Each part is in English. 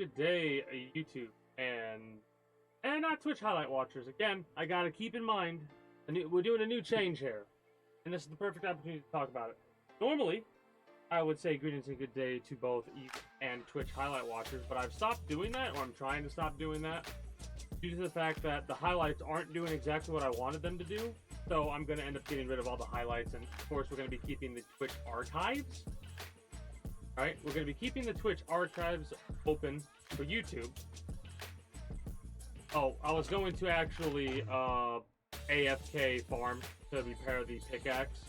good day, YouTube and not Twitch highlight watchers. Again, I gotta keep in mind, we're doing a new change here, and this is the perfect opportunity to talk about it. Normally, I would say greetings and good day to both YouTube and Twitch highlight watchers, but I've stopped doing that, or I'm trying to stop doing that, due to the fact that the highlights aren't doing exactly what I wanted them to do. So I'm going to end up getting rid of all the highlights, and of course we're going to be keeping the Twitch archives. Alright, we're going to be keeping the Twitch archives open for YouTube. Oh, I was going to actually AFK farm to repair the pickaxe.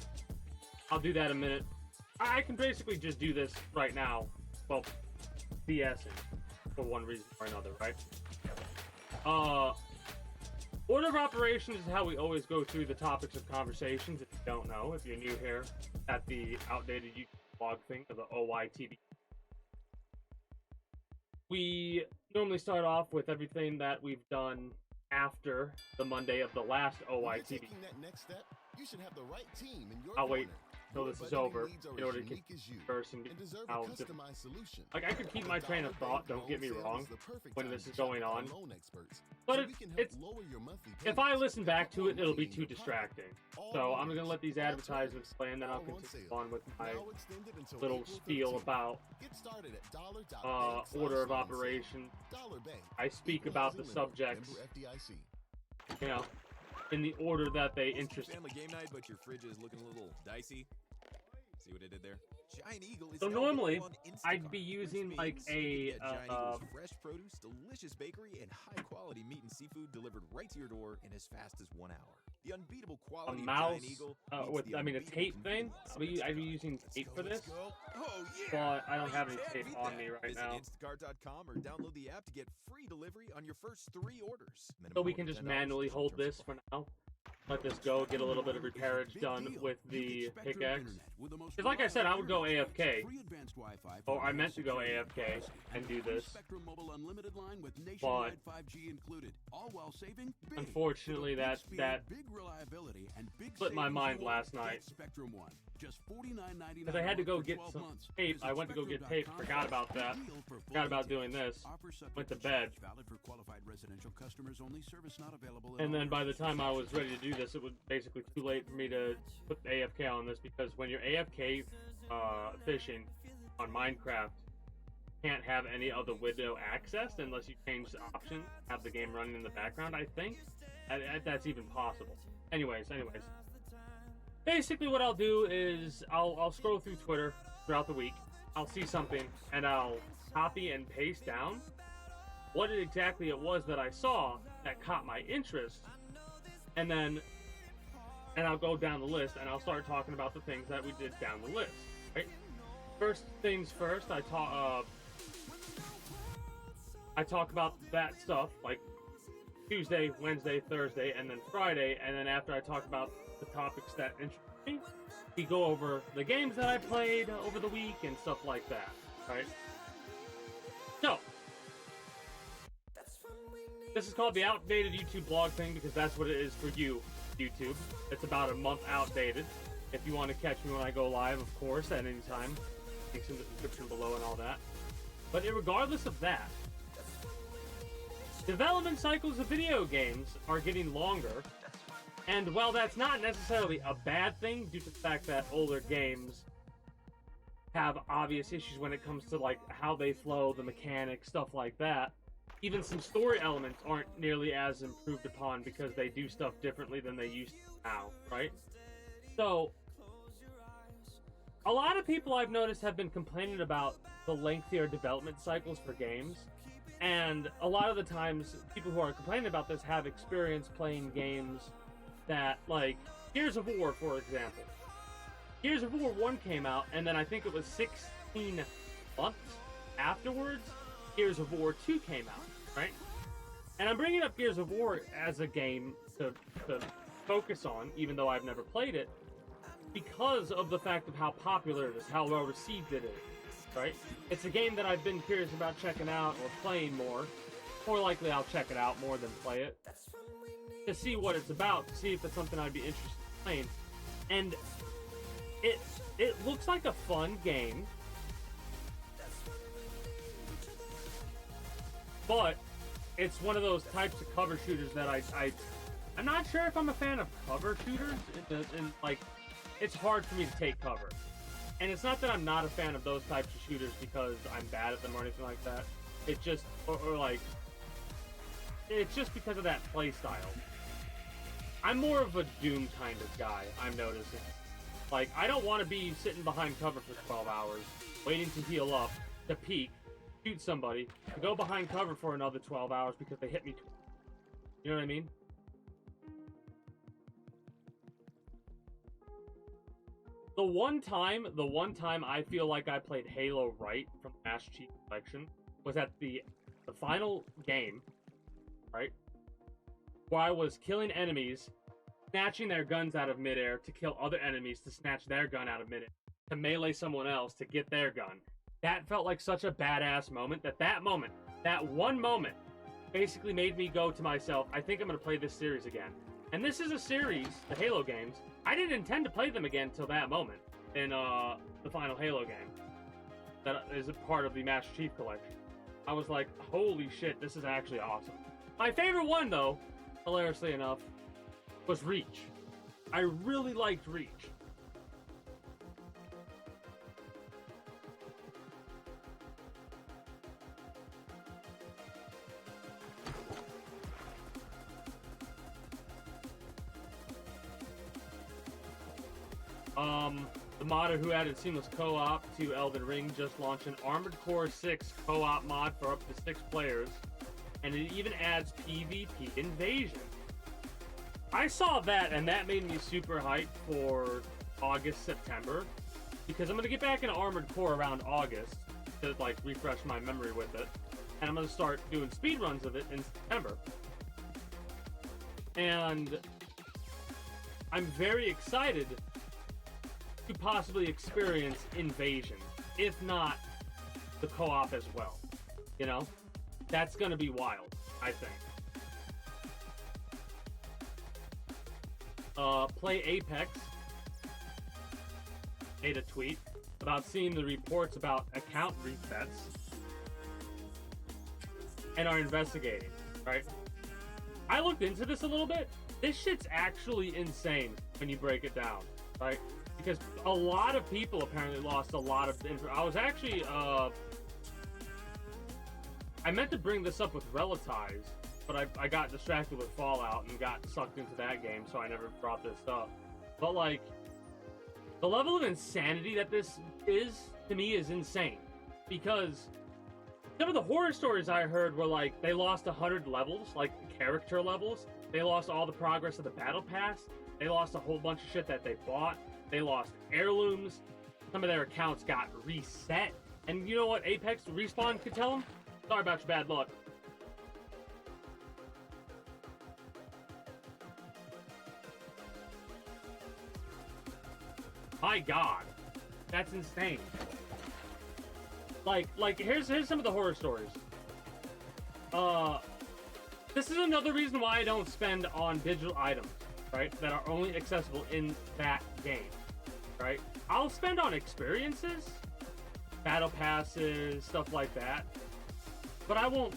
I'll do that in a minute. I can basically just do this right now. Well, BSing for one reason or another, right? Order of operations is how we always go through the topics of conversations. If you don't know, if you're new here at the outdated YouTube blog thing, or the OYTBT. We normally start off with everything that we've done after the Monday of the last OYTBT. I'll wait until this is over in order to get first and out. Like, I could keep my train of thought, don't get me wrong, when this is going on. But it's if I listen back to it, it'll be too distracting. So I'm going to let these advertisements play, and then I'll continue on with my little spiel about order of operation. I speak about the subjects, you know, in the order that they interest me. Family game night, but your fridge is looking a little dicey. See what I did there? Giant Eagle is so normally I'd be using like a Giant Eagle's fresh produce, delicious bakery, and high quality meat and seafood delivered right to your door in as fast as 1 hour. The unbeatable quality a mouse of Giant Eagle with a tape thing. I'd be using tape for this, but I don't have any tape on me right now. Visit Instacart.com or download the app to get free delivery on your first 3 orders. So we can just manually hold this for now. Let this go, get a little bit of repairage done with the pickaxe. Because like I said, I would go AFK. Or I meant to go AFK and do this. But unfortunately that split my mind last night. Because I had to go get some tape. I went to go get tape, forgot about that. Forgot about doing this. Went to bed. And then by the time I was ready to do this, it was basically too late for me to put AFK on this, because when you're AFK fishing on Minecraft, you can't have any other window accessed unless you change the option, have the game running in the background, I think. That's even possible. Anyways. Basically what I'll do is I'll scroll through Twitter throughout the week. I'll see something and I'll copy and paste down what exactly it was that I saw that caught my interest, and I'll go down the list and I'll start talking about the things that we did down the list, right? First things first, I talk about that stuff like Tuesday, Wednesday, Thursday, and then Friday, and then after I talk about the topics that interest me, we go over the games that I played over the week and stuff like that, right? So, this is called the outdated YouTube blog thing because that's what it is for you, YouTube. It's about a month outdated. If you want to catch me when I go live, of course, at any time, links in the description below and all that. But regardless of that, development cycles of video games are getting longer, and while that's not necessarily a bad thing due to the fact that older games have obvious issues when it comes to like how they flow, the mechanics, stuff like that, even some story elements aren't nearly as improved upon because they do stuff differently than they used to now, right? So, a lot of people I've noticed have been complaining about the lengthier development cycles for games. And a lot of the times, people who are complaining about this have experience playing games that, like, Gears of War, for example. Gears of War 1 came out, and then I think it was 16 months afterwards, Gears of War 2 came out, right? And I'm bringing up Gears of War as a game to focus on, even though I've never played it, because of the fact of how popular it is, how well received it is, right? It's a game that I've been curious about checking out or playing more. More likely I'll check it out more than play it, to see what it's about, to see if it's something I'd be interested in playing. And it looks like a fun game. but it's one of those types of cover shooters that I'm not sure if I'm a fan of cover shooters. Like, it's hard for me to take cover. And it's not that I'm not a fan of those types of shooters because I'm bad at them or anything like that. It's just, it's just because of that play style. I'm more of a Doom kind of guy, I'm noticing. Like, I don't want to be sitting behind cover for 12 hours, waiting to heal up, to peek, shoot somebody, to go behind cover for another 12 hours because they hit me. You know what I mean? The one time I feel like I played Halo right from Master Chief Collection was at the final game, right? Where I was killing enemies, snatching their guns out of midair to kill other enemies to snatch their gun out of midair, to melee someone else to get their gun. That felt like such a badass moment that one moment, basically made me go to myself, I think I'm going to play this series again. And this is a series, the Halo games, I didn't intend to play them again until that moment in the final Halo game. That is a part of the Master Chief Collection. I was like, holy shit, this is actually awesome. My favorite one, though, hilariously enough, was Reach. I really liked Reach. The modder who added seamless co-op to Elden Ring just launched an Armored Core 6 co-op mod for up to 6 players, and it even adds PvP invasion. I saw that, and that made me super hyped for August, September, because I'm going to get back into Armored Core around August to, like, refresh my memory with it, and I'm going to start doing speedruns of it in September. And I'm very excited to possibly experience invasion, if not the co-op as well. You know? That's gonna be wild, I think. Play Apex made a tweet about seeing the reports about account resets and are investigating, right? I looked into this a little bit. This shit's actually insane when you break it down, right? Because a lot of people apparently lost a lot of info. I was actually, I meant to bring this up with Relatize, but I got distracted with Fallout and got sucked into that game, so I never brought this up. But, like, the level of insanity that this is, to me, is insane. Because some of the horror stories I heard were, like, they lost 100 levels, like, character levels. They lost all the progress of the Battle Pass. They lost a whole bunch of shit that they bought. They lost heirlooms. Some of their accounts got reset. And you know what Apex Respawn could tell them? Sorry about your bad luck. My God. That's insane. Like here's some of the horror stories. This is another reason why I don't spend on digital items, right? That are only accessible in that game. Right? I'll spend on experiences, battle passes, stuff like that. But I won't,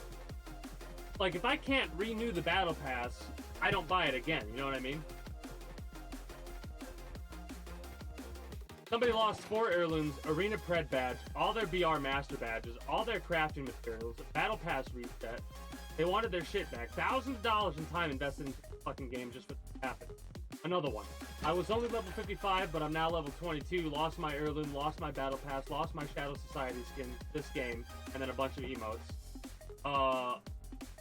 like, if I can't renew the battle pass, I don't buy it again, you know what I mean? Somebody lost 4 heirlooms, arena pred badge, all their BR master badges, all their crafting materials, battle pass reset. They wanted their shit back. Thousands of dollars in time invested in the fucking game just for it to happen. Another one. I was only level 55, but I'm now level 22. Lost my heirloom, lost my battle pass, lost my Shadow Society skin this game, and then a bunch of emotes.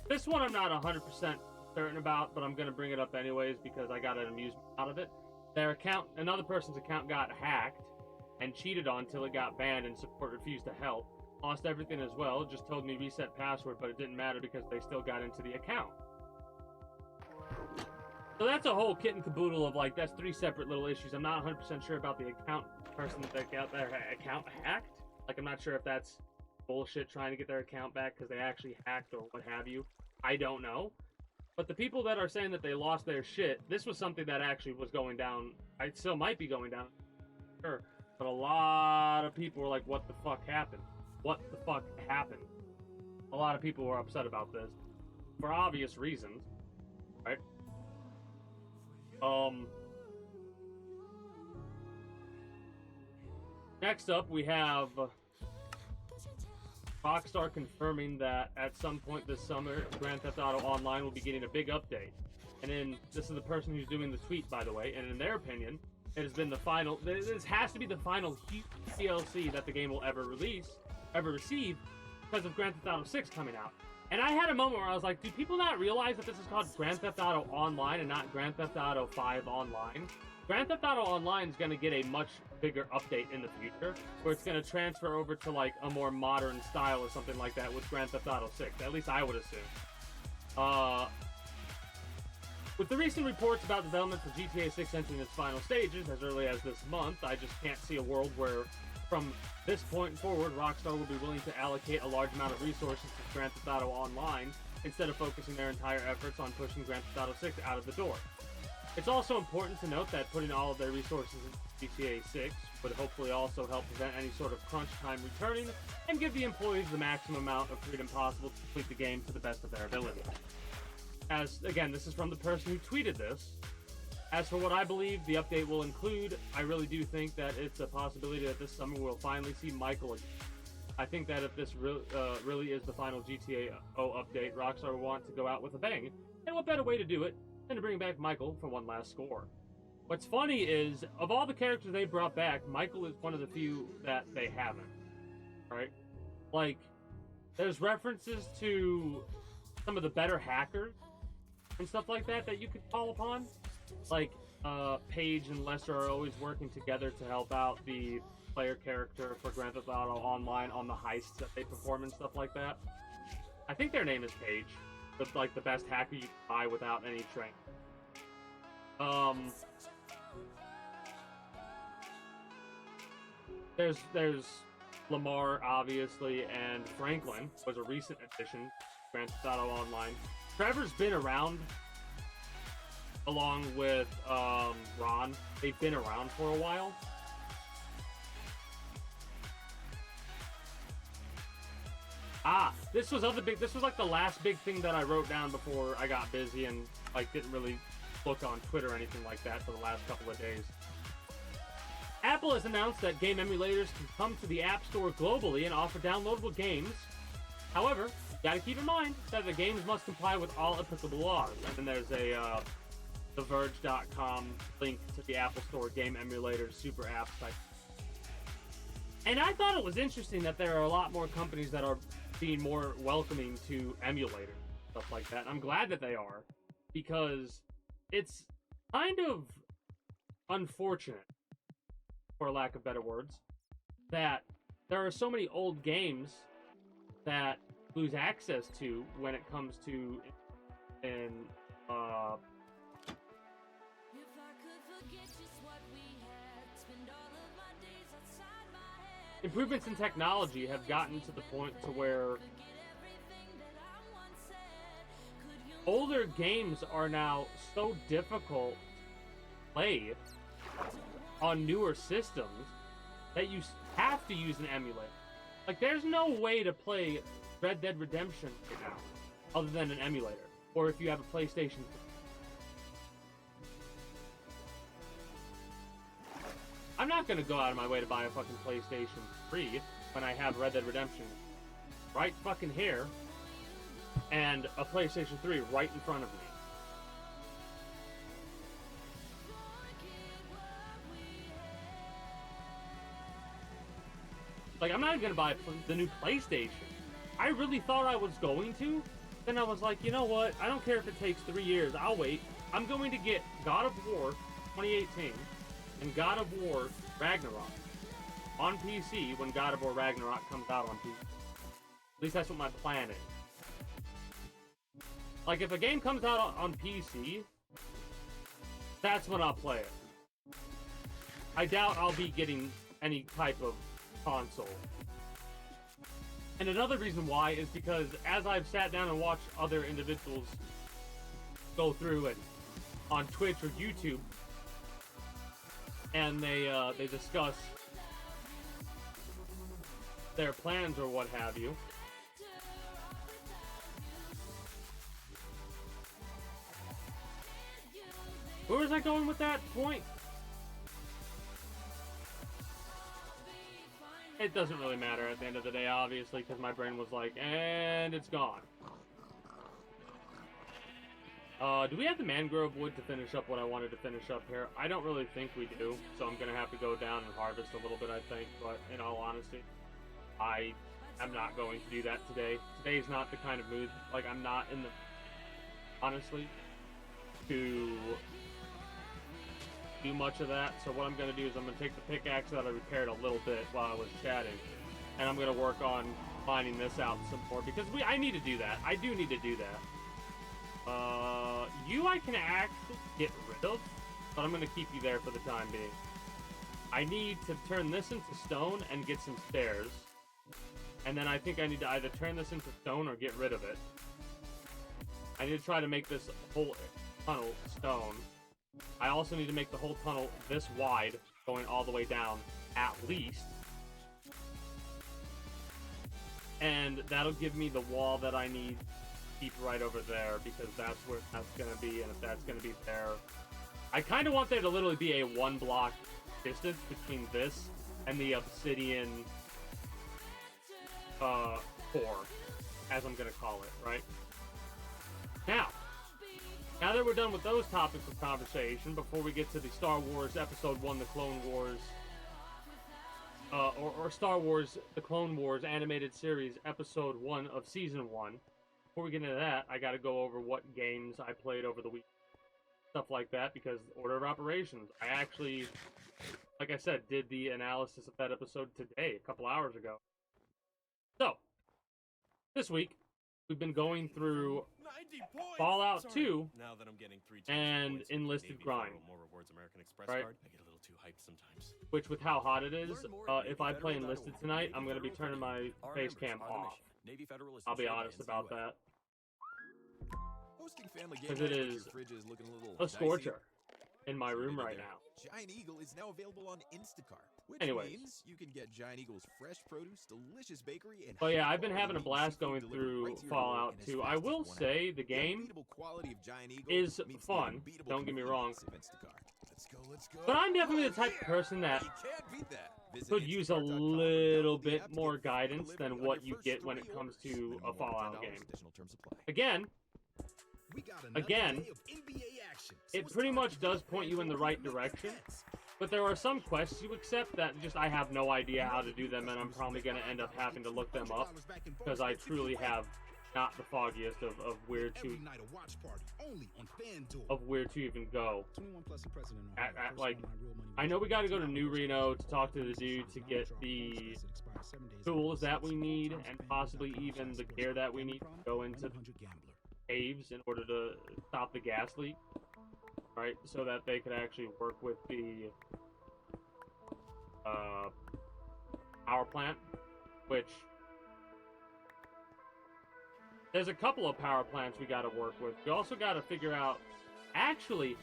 This one I'm not 100% certain about, but I'm going to bring it up anyways because I got an amusement out of it. Their account, another person's account got hacked and cheated on until it got banned and support refused to help. Lost everything as well, just told me reset password, but it didn't matter because they still got into the account. So that's a whole kit and caboodle of, like, that's 3 separate little issues. I'm not 100% sure about the account person that got their account hacked. Like, I'm not sure if that's bullshit trying to get their account back because they actually hacked or what have you. I don't know. But the people that are saying that they lost their shit, this was something that actually was going down. It still might be going down. Sure. But a lot of people were like, what the fuck happened? What the fuck happened? a lot of people were upset about this for obvious reasons, right? Next up, we have Rockstar confirming that at some point this summer, Grand Theft Auto Online will be getting a big update. And this is the person who's doing the tweet, by the way, and in their opinion, it has been the final, this has to be the final DLC that the game will ever receive, because of Grand Theft Auto 6 coming out. And I had a moment where I was like, do people not realize that this is called Grand Theft Auto Online and not Grand Theft Auto 5 Online? Grand Theft Auto Online is going to get a much bigger update in the future, where it's going to transfer over to like a more modern style or something like that with Grand Theft Auto 6. At least I would assume. With the recent reports about development for GTA 6 entering its final stages as early as this month, I just can't see a world where, from this point forward, Rockstar will be willing to allocate a large amount of resources to Grand Theft Auto Online instead of focusing their entire efforts on pushing Grand Theft Auto 6 out of the door. It's also important to note that putting all of their resources into GTA 6 would hopefully also help prevent any sort of crunch time returning and give the employees the maximum amount of freedom possible to complete the game to the best of their ability. As, again, this is from the person who tweeted this. As for what I believe the update will include, I really do think that it's a possibility that this summer we'll finally see Michael again. I think that if this really is the final GTA update, Rockstar will want to go out with a bang, and what better way to do it than to bring back Michael for one last score. What's funny is, of all the characters they brought back, Michael is one of the few that they haven't, right? Like, there's references to some of the better hackers and stuff like that that you could call upon. Like, Paige and Lester are always working together to help out the player character for Grand Theft Auto Online on the heists that they perform and stuff like that. I think their name is Paige. The best hacker you can buy without any training. There's Lamar, obviously, and Franklin was a recent addition to Grand Theft Auto Online. Trevor's been around along with Ron. They've been around for a while. This was like the last big thing that I wrote down before I got busy and like didn't really look on Twitter or anything like that for the last couple of days. Apple has announced that game emulators can come to the App Store globally and offer downloadable games. However, you gotta keep in mind that the games must comply with all applicable laws. And then there's a TheVerge.com link to the Apple Store game emulator super apps type. And I thought it was interesting that there are a lot more companies that are being more welcoming to emulators, stuff like that. And I'm glad that they are, because it's kind of unfortunate, for lack of better words, that there are so many old games that lose access to when it comes to improvements in technology have gotten to the point to where older games are now so difficult to play on newer systems that you have to use an emulator. Like, there's no way to play Red Dead Redemption right now other than an emulator, or if you have a PlayStation. I'm not gonna go out of my way to buy a fucking PlayStation 3 when I have Red Dead Redemption right fucking here and a PlayStation 3 right in front of me. Like, I'm not even gonna buy the new PlayStation. I really thought I was going to. Then I was like, you know what? I don't care if it takes 3 years. I'll wait. I'm going to get God of War 2018 and God of War Ragnarok on PC when God of War Ragnarok comes out on PC. At least that's what my plan is. Like, if a game comes out on PC, that's when I'll play it. I doubt I'll be getting any type of console. And another reason why is because as I've sat down and watched other individuals go through it on Twitch or YouTube, and they discuss their plans or what have you, was I going with that point? It doesn't really matter at the end of the day, obviously, because my brain was like, and it's gone. Do we have the mangrove wood to finish up what I wanted to finish up here? I don't really think we do, so I'm going to have to go down and harvest a little bit, I think. But in all honesty, I am not going to do that today. Today's not the kind of mood, like, I'm not in the, honestly, to do much of that. So what I'm going to do is I'm going to take the pickaxe that I repaired a little bit while I was chatting, and I'm going to work on finding this out some more, because I need to do that. I do need to do that. You I can actually get rid of, but I'm going to keep you there for the time being. I need to turn this into stone and get some stairs. And then I think I need to either turn this into stone or get rid of it. I need to try to make this whole tunnel stone. I also need to make the whole tunnel this wide, going all the way down, at least. And that'll give me the wall that I need keep right over there, because that's where that's going to be, and if that's going to be there, I kind of want there to literally be a 1 block distance between this and the obsidian core, as I'm going to call it, right? Now that we're done with those topics of conversation, before we get to the Star Wars Episode 1, The Clone Wars, or Star Wars, The Clone Wars Animated Series, Episode 1 of Season 1, before we get into that, I gotta go over what games I played over the week. Stuff like that, because order of operations. I actually, like I said, did the analysis of that episode today, a couple hours ago. So, this week, we've been going through Fallout 2 now that I'm getting 3 and points, Enlisted maybe Grind. More rewards American Express Right. card. I get a little too hyped sometimes. Which, with how hot it is, if I play Enlisted tonight, I'm going to be turning my face cam off. I'll be honest about that. Because it is a scorcher in my room right now. Giant Eagle is now available on Instacart, which Anyways. means you can get Giant Eagle's fresh produce, delicious bakery, and Oh yeah, I've been having a high-quality blast seafood going delivered through right to your Fallout door in 2. as I fast as will 1 hour. say the The game unbeatable quality of Giant Eagle is meets the fun. unbeatable Don't get me wrong. convenience of Instacart. Let's go. But I'm definitely the type of person that You can't beat that. Visit could use a instacart.com or little download the bit app to more get free guidance delivery than on what your you first get when it 3 comes orders. to Minimum a Fallout $10. game. Additional terms apply. Again, We got another Again, day of NBA action, so it it's pretty time much to does get point ready you in for the right Ultimate direction. Defense. but there are some quests you accept that just I have no idea how to do them, and I'm probably going to end up having to look them up, because I truly have not the foggiest of where to Every night a watch party, only on FanDuel. of where to even go. 21 plus the president on At, First like, online real money I know we got to go to $10 New versus Reno to talk to the $10 dude to Donald get Trump the post that expires 7 days tools after that we the need, First and FanDuel.com possibly / even the sports gear that we gambling need to problem, go into 1-800 Gambler. caves in order to stop the gas leak, right? So that they could actually work with the power plant, which there's a couple of power plants we got to work with. We also got to figure out, actually,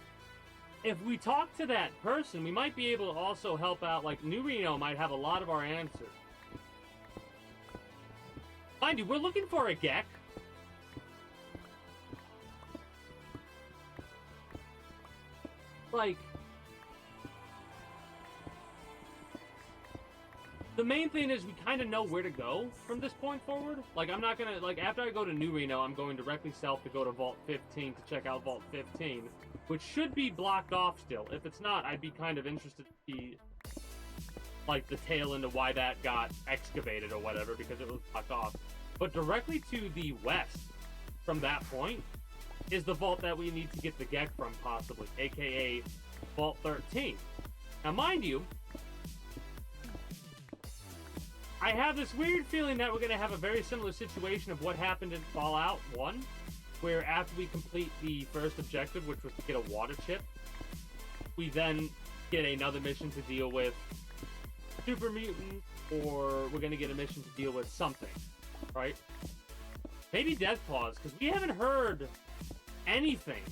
if we talk to that person, we might be able to also help out. Like, New Reno might have a lot of our answers. Mind you, we're looking for a Gek. Like, the main thing is we kind of know where to go from this point forward. Like, I'm not gonna, like, after I go to New Reno, I'm going directly south to go to Vault 15 to check out Vault 15, which should be blocked off still. If it's not, I'd be kind of interested to see, like, the tail into why that got excavated or whatever, because it was blocked off. But directly to the west from that point is the vault that we need to get the Gek from, possibly, aka Vault 13. Now, mind you, I have this weird feeling that we're going to have a very similar situation of what happened in Fallout 1, where after we complete the first objective, which was to get a water chip, we then get another mission to deal with super mutants, or we're going to get a mission to deal with something, right? Maybe Deathclaws, because we haven't heard anything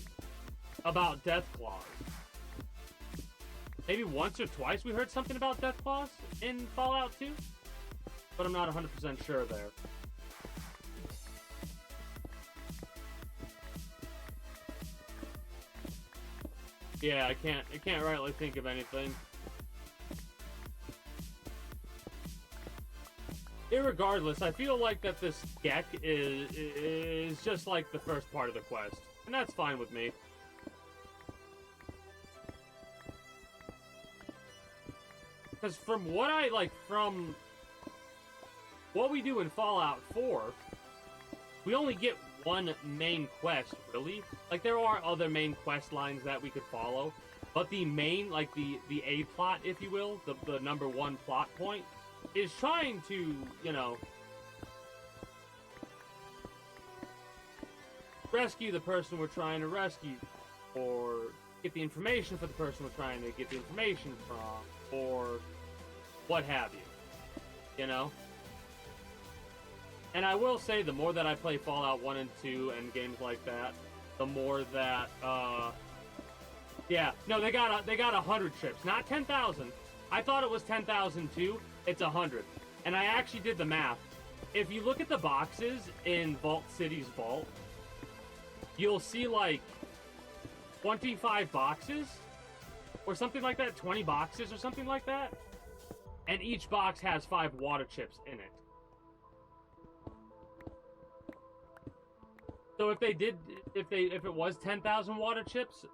about Deathclaws. Maybe once or twice we heard something about Deathclaws in Fallout 2? But I'm not 100% sure there. Yeah, I can't rightly think of anything. Irregardless, I feel like that this Gek is just like the first part of the quest, and that's fine with me. Because from what we do in Fallout 4, we only get one main quest, really. Like, there are other main quest lines that we could follow, but the main, like, the A plot, if you will, the number one plot point, is trying to, you know, rescue the person we're trying to rescue, or get the information for the person we're trying to get the information from, or what have you, you know? And I will say, the more that I play Fallout 1 and 2 and games like that, the more that, yeah, no, they got 100 trips, not 10,000. I thought it was 10,000 too. It's 100. And I actually did the math. If you look at the boxes in Vault City's vault, you'll see like 25 boxes or something like that, 20 boxes or something like that. And each box has 5 water chips in it. So if it was 10,000 water chips,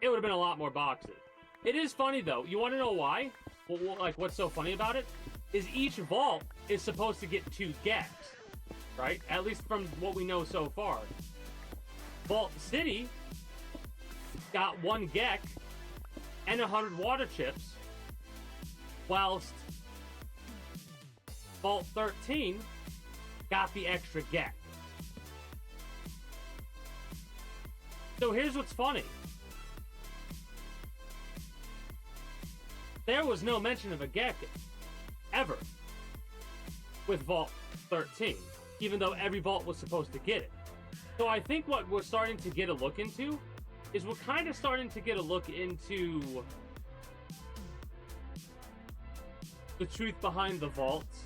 it would have been a lot more boxes. It is funny though. You want to know why? Well, like, what's so funny about it is each vault is supposed to get 2 Geks, right? At least from what we know so far. Vault City got 1 Gek and 100 water chips, whilst Vault 13 got the extra Gek. So here's what's funny. There was no mention of a Gek ever with Vault 13, even though every vault was supposed to get it. So I think what we're starting to get a look into is we're kind of starting to get a look into the truth behind the vaults.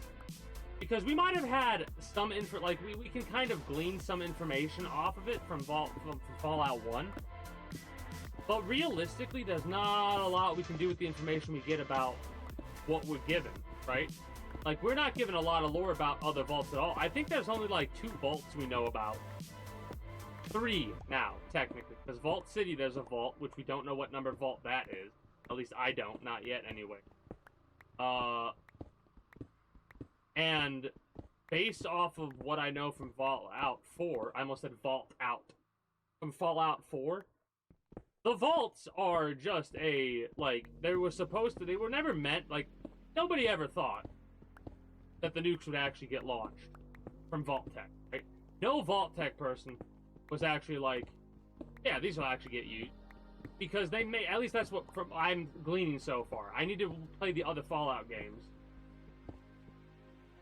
Because we might have had some info, like we can kind of glean some information off of it from Fallout 1. But realistically, there's not a lot we can do with the information we get about what we're given, right? Like, we're not given a lot of lore about other vaults at all. I think there's only like 2 vaults we know about. 3 now, technically. Because Vault City, there's a vault, which we don't know what number vault that is. At least I don't, not yet anyway. And based off of what I know from Fallout 4, I almost said Vault Out. From Fallout 4, the vaults are just like, they were never meant, like, nobody ever thought that the nukes would actually get launched from Vault Tech, right? No Vault Tech person was actually like, yeah, these will actually get used. Because they may, at least that's what I'm gleaning so far. I need to play the other Fallout games.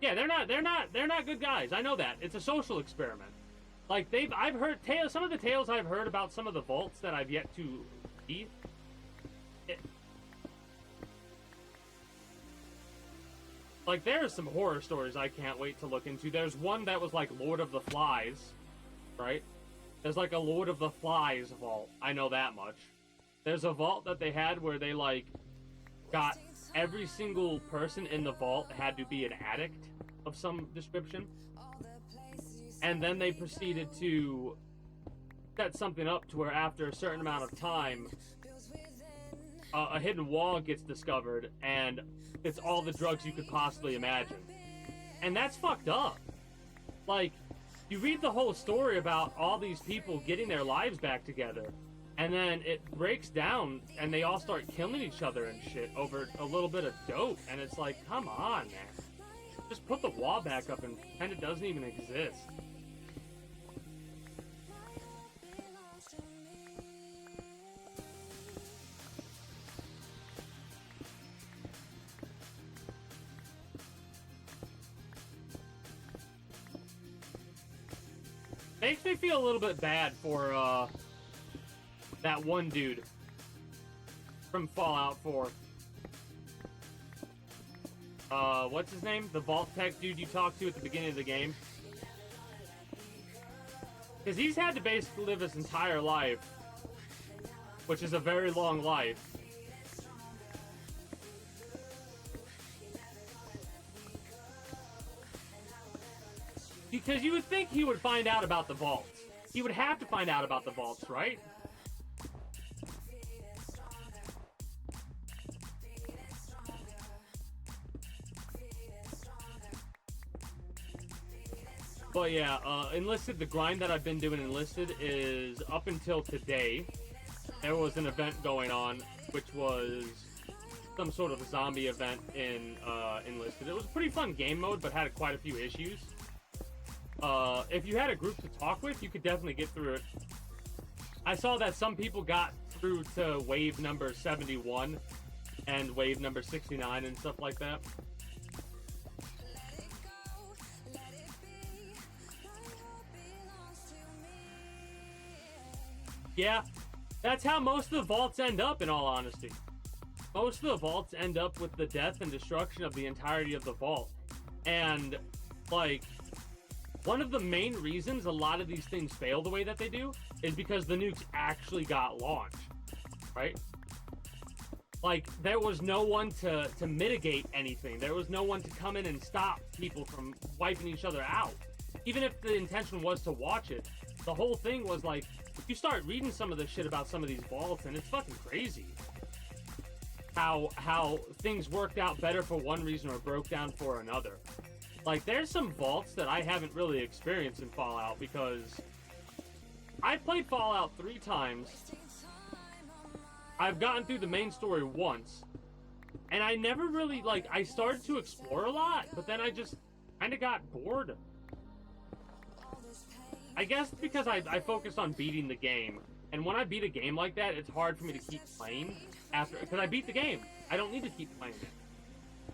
Yeah, they're not good guys. I know that. It's a social experiment. Like, I've heard some of the tales I've heard about some of the vaults that I've yet to see. Like, there's some horror stories I can't wait to look into. There's one that was like Lord of the Flies, right? There's like a Lord of the Flies vault. I know that much. There's a vault that they had where they like got every single person in the vault had to be an addict of some description. And then they proceeded to set something up to where after a certain amount of time, a hidden wall gets discovered, and it's all the drugs you could possibly imagine. And that's fucked up. Like, you read the whole story about all these people getting their lives back together, and then it breaks down, and they all start killing each other and shit over a little bit of dope, and it's like, come on, man. Just put the wall back up and pretend it doesn't even exist. Makes me feel a little bit bad for, that one dude from Fallout 4. What's his name? The Vault Tech dude you talked to at the beginning of the game. Because he's had to basically live his entire life, which is a very long life, because you would think he would find out about the vaults. He would have to find out about the vaults, right? But yeah, Enlisted, the grind that I've been doing Enlisted is up until today. There was an event going on, which was some sort of zombie event in Enlisted. It was a pretty fun game mode, but had quite a few issues. If you had a group to talk with, you could definitely get through it. I saw that some people got through to wave number 71 and wave number 69 and stuff like that. Yeah, that's how most of the vaults end up, in all honesty. Most of the vaults end up with the death and destruction of the entirety of the vault. And, like, one of the main reasons a lot of these things fail the way that they do is because the nukes actually got launched, right? Like, there was no one to mitigate anything. There was no one to come in and stop people from wiping each other out. Even if the intention was to watch it, the whole thing was like, you start reading some of the shit about some of these vaults, and it's fucking crazy how things worked out better for one reason or broke down for another. Like, there's some vaults that I haven't really experienced in Fallout, because I've played Fallout 3 times. I've gotten through the main story once, and I never really, like, I started to explore a lot, but then I just kind of got bored. I guess because I focused on beating the game, and when I beat a game like that, it's hard for me to keep playing after, because I beat the game. I don't need to keep playing it.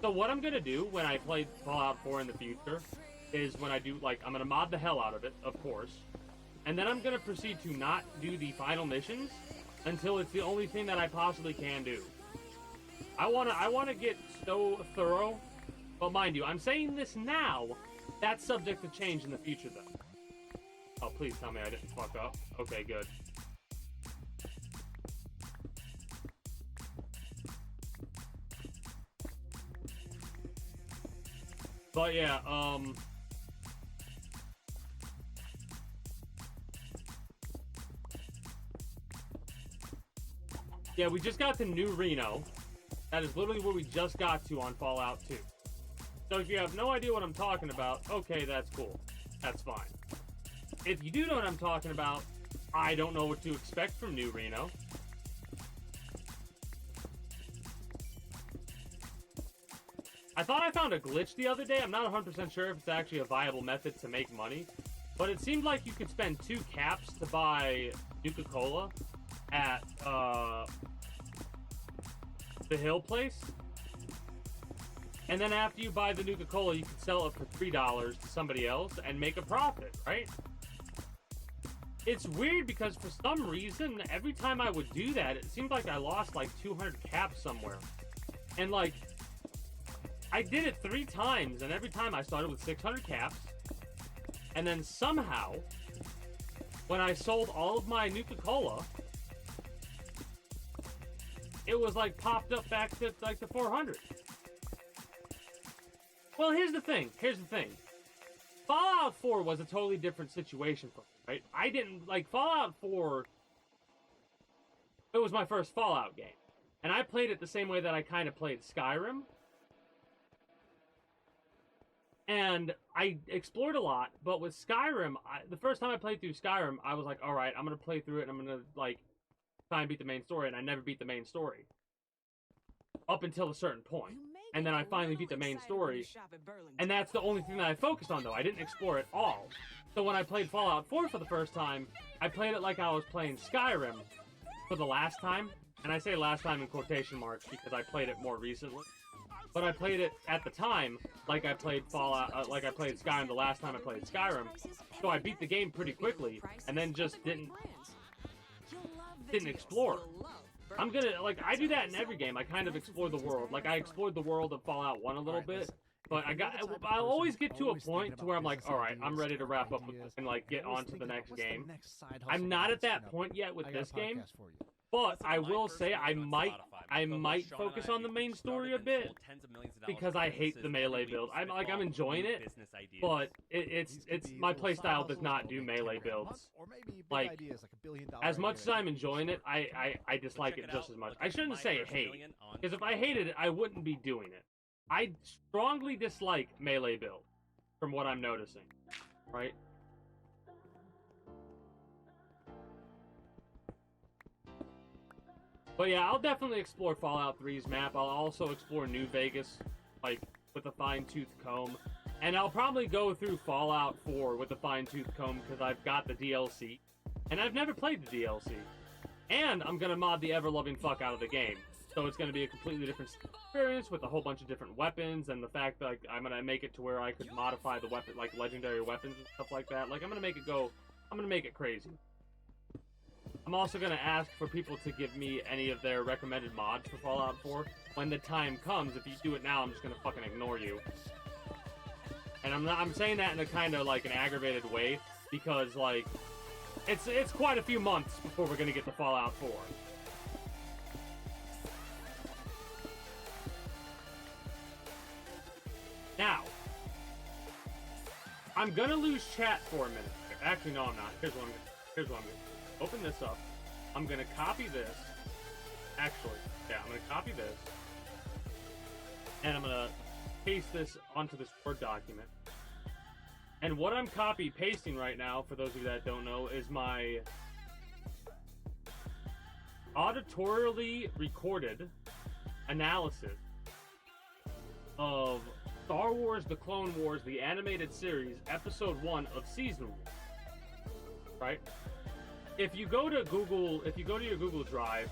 So what I'm gonna do when I play Fallout 4 in the future is when I do, like, I'm gonna mod the hell out of it, of course, and then I'm gonna proceed to not do the final missions until it's the only thing that I possibly can do. I wanna get so thorough, but mind you, I'm saying this now. That's subject to change in the future, though. Oh, please tell me I didn't fuck up. Okay, good. But yeah, yeah, we just got to New Reno. That is literally where we just got to on Fallout 2. So if you have no idea what I'm talking about, okay, that's cool. That's fine. If you do know what I'm talking about, I don't know what to expect from New Reno. I thought I found a glitch the other day. I'm not 100% sure if it's actually a viable method to make money, but it seemed like you could spend 2 caps to buy Nuka-Cola at the Hill place. And then after you buy the Nuka-Cola, you can sell it for $3 to somebody else and make a profit, right? It's weird because for some reason, every time I would do that, it seemed like I lost like 200 caps somewhere. And like, I did it 3 times, and every time I started with 600 caps. And then somehow, when I sold all of my Nuka-Cola, it was like popped up back to like the 400. Well, here's the thing. Fallout 4 was a totally different situation for me, right? I didn't, like, Fallout 4, it was my first Fallout game. And I played it the same way that I kind of played Skyrim. And I explored a lot, but with Skyrim, the first time I played through Skyrim, I was like, alright, I'm going to play through it, and I'm going to, like, try and beat the main story, and I never beat the main story. Up until a certain point. And then I finally beat the main story, and that's the only thing that I focused on, though. I didn't explore it all. So when I played Fallout 4 for the first time, I played it like I was playing Skyrim for the last time. And I say last time in quotation marks because I played it more recently. But I played it at the time like I played Fallout, like I played Skyrim the last time I played Skyrim. So I beat the game pretty quickly, and then just didn't explore. I'm gonna, like, I do that in every game. I kind of explore the world. Like, I explored the world of Fallout 1 a little bit, but I'll always get to a point to where I'm like, all right, I'm ready to wrap up with this and like get on to the next game. I'm not at that point yet with this game, but I will say I might focus on the main story a bit because I hate the melee build. I'm enjoying it, but it's my playstyle does not do melee builds. Like, as much as I'm enjoying it, I dislike it just as much. I shouldn't say hate, because if I hated it, I wouldn't be doing it. I strongly dislike melee build, from what I'm noticing, right? But yeah, I'll definitely explore Fallout 3's map. I'll also explore New Vegas, like, with a fine-tooth comb. And I'll probably go through Fallout 4 with a fine-tooth comb, because I've got the DLC. And I've never played the DLC. And I'm gonna mod the ever-loving fuck out of the game. So it's gonna be a completely different experience with a whole bunch of different weapons, and the fact that, like, I'm gonna make it to where I could modify the weapon, like, legendary weapons and stuff like that. Like, I'm gonna make it crazy. I'm also going to ask for people to give me any of their recommended mods for Fallout 4. When the time comes, if you do it now, I'm just going to fucking ignore you. And I'm saying that in a kind of like an aggravated way, because like, it's quite a few months before we're going to get to Fallout 4. Now, I'm going to lose chat for a minute. Actually, no, I'm not. Here's what I'm going to do. Open this up. I'm gonna copy this. Actually, yeah, I'm gonna copy this. And I'm gonna paste this onto this Word document. And what I'm pasting right now, for those of you that don't know, is my auditorially recorded analysis of Star Wars: The Clone Wars, the animated series, Episode 1 of Season 1. Right? If you go to your Google Drive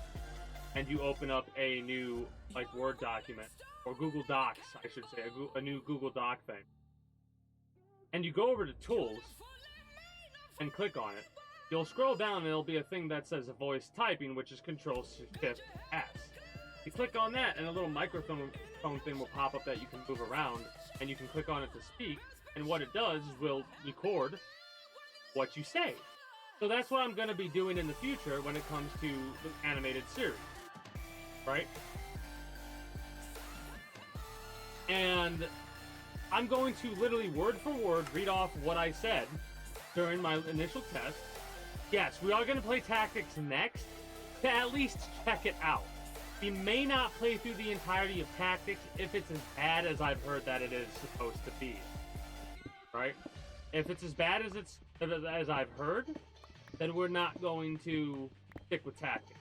and you open up a new like Word document, or Google Docs, I should say, a new Google Doc thing, and you go over to Tools and click on it, you'll scroll down and there'll be a thing that says voice typing, which is Control-Shift-S. You click on that and a little microphone thing will pop up that you can move around, and you can click on it to speak, and what it does is will record what you say. So that's what I'm going to be doing in the future when it comes to the animated series, right? And I'm going to literally word for word read off what I said during my initial test. Yes, we are going to play Tactics next to at least check it out. We may not play through the entirety of Tactics if it's as bad as I've heard that it is supposed to be, right? If it's as bad as I've heard, then we're not going to stick with Tactics.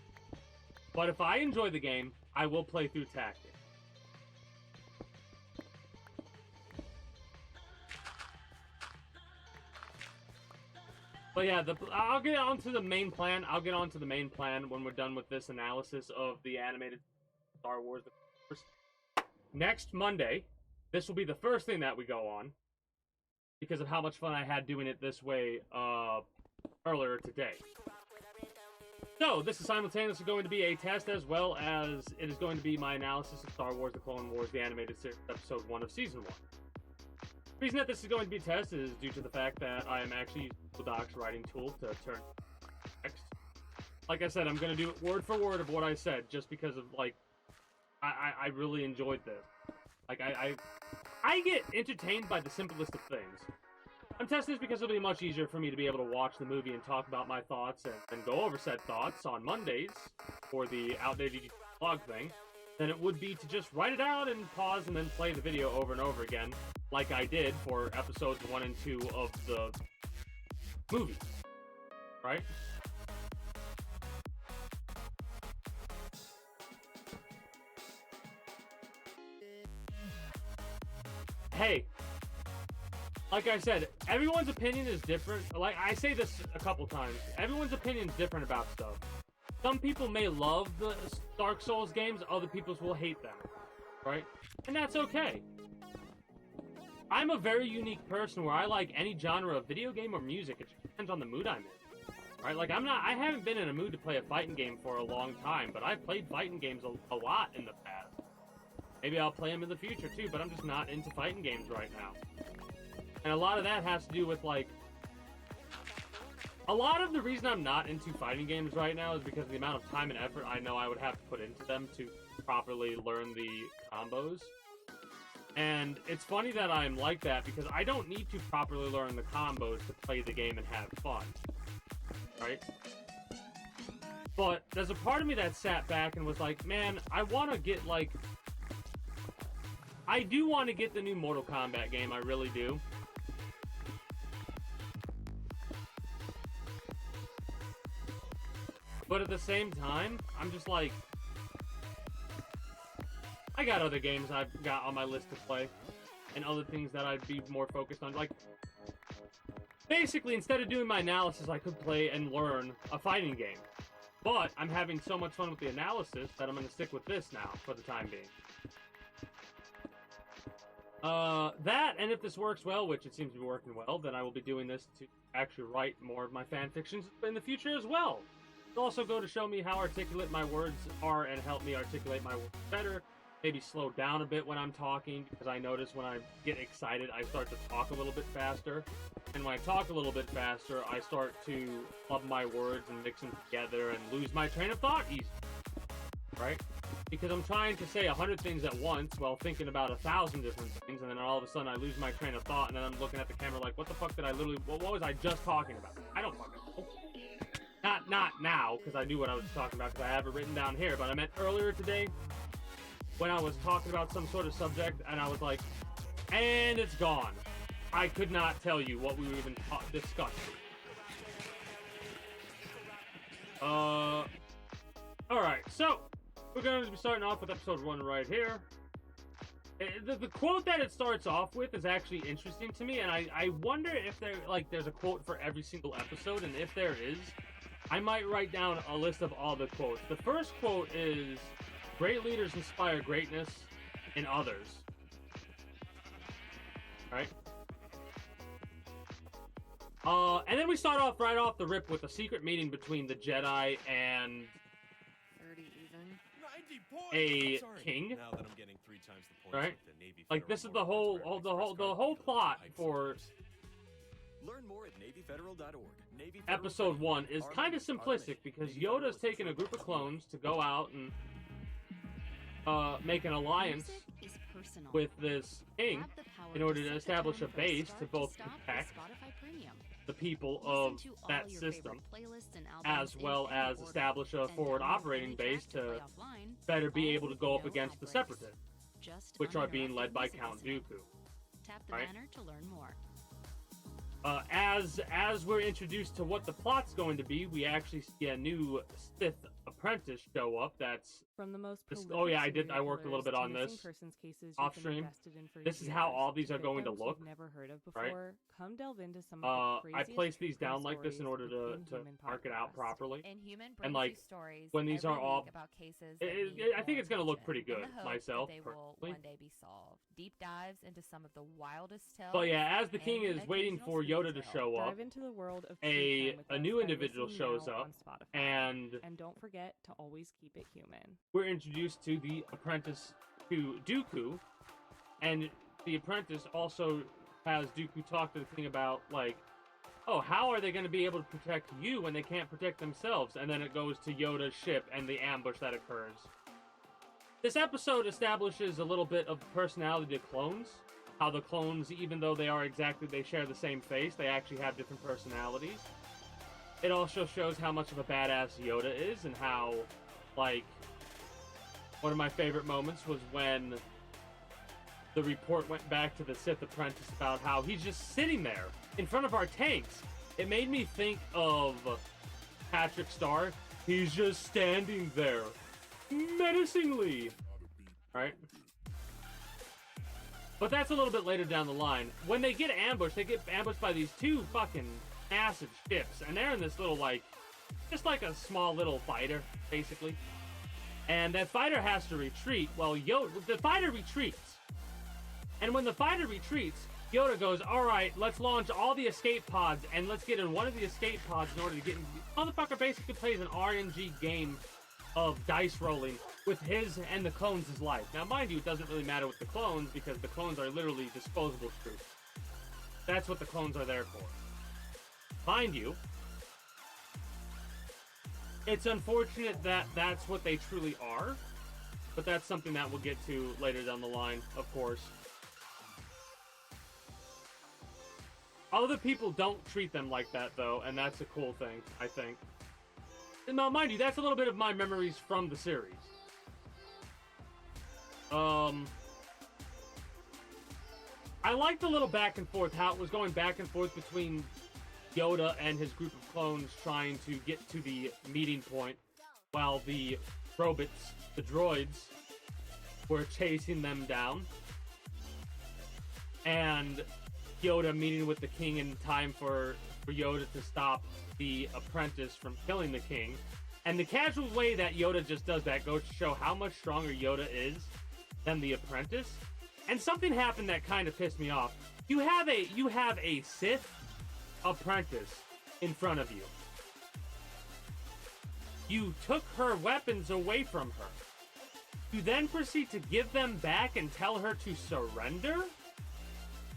But if I enjoy the game, I will play through Tactics. But yeah, I'll get onto the main plan. I'll get onto the main plan when we're done with this analysis of the animated Star Wars. Next Monday, this will be the first thing that we go on, because of how much fun I had doing it this way, earlier today. So, this is simultaneously going to be a test, as well as it is going to be my analysis of Star Wars: The Clone Wars, the animated series, Episode 1 of Season 1. The reason that this is going to be a test is due to the fact that I am actually using the Doc's writing tool to turn text. Like I said, I'm going to do it word for word of what I said, just because of, like, I really enjoyed this. Like, I get entertained by the simplest of things. I'm testing this because it'll be much easier for me to be able to watch the movie and talk about my thoughts and go over said thoughts on Mondays for the outdated vlog thing than it would be to just write it out and pause and then play the video over and over again, like I did for episodes 1 and 2 of the movie, right? Hey, like I said, everyone's opinion is different. Like, I say this a couple times. Everyone's opinion is different about stuff. Some people may love the Dark Souls games, other people will hate them, right? And that's okay. I'm a very unique person where I like any genre of video game or music. It just depends on the mood I'm in, right? Like, I haven't been in a mood to play a fighting game for a long time, but I've played fighting games a lot in the past. Maybe I'll play them in the future too, but I'm just not into fighting games right now. And a lot of that has to do with, like... A lot of the reason I'm not into fighting games right now is because of the amount of time and effort I know I would have to put into them to properly learn the combos. And it's funny that I'm like that because I don't need to properly learn the combos to play the game and have fun. Right? But there's a part of me that sat back and was like, man, I want to get, like... I do want to get the new Mortal Kombat game, I really do. But at the same time, I'm just like... I got other games I've got on my list to play. And other things that I'd be more focused on. Like, basically, instead of doing my analysis, I could play and learn a fighting game. But I'm having so much fun with the analysis that I'm going to stick with this now, for the time being. That, and if this works well, which it seems to be working well, then I will be doing this to actually write more of my fan fictions in the future as well. It'll also go to show me how articulate my words are and help me articulate my words better. Maybe slow down a bit when I'm talking, because I notice when I get excited, I start to talk a little bit faster. And when I talk a little bit faster, I start to club my words and mix them together and lose my train of thought easy. Right? Because I'm trying to say 100 things at once while thinking about 1,000 different things, and then all of a sudden I lose my train of thought, and then I'm looking at the camera like, what the fuck did I literally... What was I just talking about? I don't fucking know. Not now, because I knew what I was talking about, because I have it written down here, but I meant earlier today, when I was talking about some sort of subject, and I was like, and it's gone. I could not tell you what we were even discussing. Alright, so, we're going to be starting off with episode 1 right here. The quote that it starts off with is actually interesting to me, and I wonder if there's a quote for every single episode, and if there is, I might write down a list of all the quotes. The first quote is, great leaders inspire greatness in others. Right? And then we start off right off the rip with a secret meeting between the Jedi and 30 even. a Sorry. king. Now that I'm getting 3 times the points Right? with the Navy Like, this is the whole plot for Learn more at NavyFederal.org. Navy episode 1 is kind of simplistic because Yoda's taken a group of clones to go out and make an alliance Music is personal. with this king Have the power in order to set the establish a tone for base start to both stop with protect Spotify Premium. the people Listen of to all that your system, favorite playlists and albums as in well any as order. establish a And forward download operating any base track to play offline, better be all able to with go up no against the ad breaks. Separatists, Just which are being led uninterrupted by music Count listening. Dooku. Tap the Right? banner to learn more. As we're introduced to what the plot's going to be, we actually see a new Sith apprentice show up. That's From the most this, prolific oh yeah, I serial worked a little bit killers on to missing this persons cases off you've been stream. invested in for This is how years, all these are going to victims look. you've never heard of right? before. Come delve into some of I the craziest placed these true crime down like this in stories order to within Human mark it out Podcast. properly. Inhuman And, brings like, you stories when these every are all- week about cases It- that it- need I think more it's gonna look attention, pretty in the good, hope that myself, they will personally. one day be solved. Deep dives into some of the wildest tales. But yeah, as the king and is waiting occasional for Yoda to spooky tale. show up, Dive into the world of a true crime with a us new by individual listening shows now up, on Spotify. and don't forget to always keep it human. we're introduced to the apprentice to Dooku, and the apprentice also has Dooku talk to the king about, like, oh, how are they going to be able to protect you when they can't protect themselves? And then it goes to Yoda's ship and the ambush that occurs. This episode establishes a little bit of personality to clones. How the clones, even though they share the same face, they actually have different personalities. It also shows how much of a badass Yoda is, and how, like, one of my favorite moments was when the report went back to the Sith apprentice about how he's just sitting there in front of our tanks. It made me think of Patrick Star. He's just standing there, menacingly. Right? But that's a little bit later down the line. When they get ambushed by these 2 fucking massive ships, and they're in this little, like, just like a small little fighter, basically. And that fighter has to retreat. Well, the fighter retreats. And when the fighter retreats, Yoda goes, alright, let's launch all the escape pods, and let's get in one of the escape pods in order to get in. Motherfucker basically plays an RNG game of dice rolling with his and the clones' life. Now, mind you, it doesn't really matter with the clones because the clones are literally disposable troops. That's what the clones are there for. Mind you, it's unfortunate that that's what they truly are, but that's something that we'll get to later down the line, of course. Other people don't treat them like that, though, and that's a cool thing, I think. And now, mind you, that's a little bit of my memories from the series. I liked the little back and forth, how it was going back and forth between Yoda and his group of clones trying to get to the meeting point while the robots, the droids, were chasing them down. And Yoda meeting with the king in time for Yoda to stop the apprentice from killing the king. And the casual way that Yoda just does that goes to show how much stronger Yoda is than the apprentice. And something happened that kind of pissed me off. You have a Sith apprentice in front of you. You took her weapons away from her. You then proceed to give them back and tell her to surrender?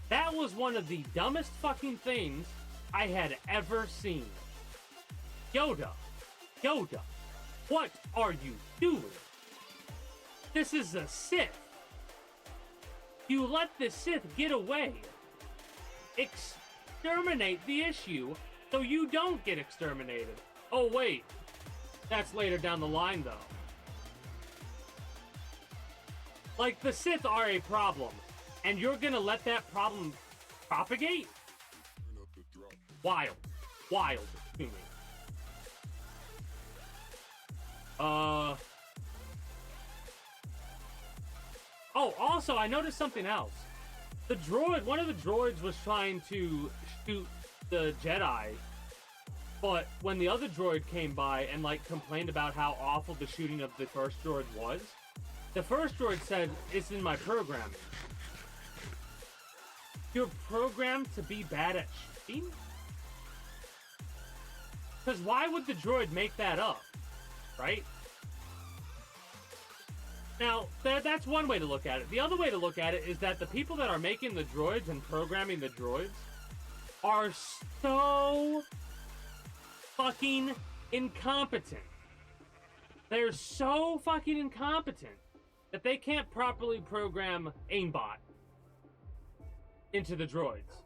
That was one of the dumbest fucking things I had ever seen. Yoda, what are you doing? This is a Sith. You let the Sith get away. Exterminate the issue so you don't get exterminated. Oh wait, that's later down the line though. Like, the Sith are a problem, and you're gonna let that problem propagate? Wild to me. Oh, also, I noticed something else. The droid, one of the droids was trying to shoot the Jedi, but when the other droid came by and, like, complained about how awful the shooting of the first droid was, the first droid said, "It's in my programming." You're programmed to be bad at shooting? Because why would the droid make that up, right? Now, that's one way to look at it. The other way to look at it is that the people that are making the droids and programming the droids are so fucking incompetent. They're so fucking incompetent that they can't properly program aimbot into the droids.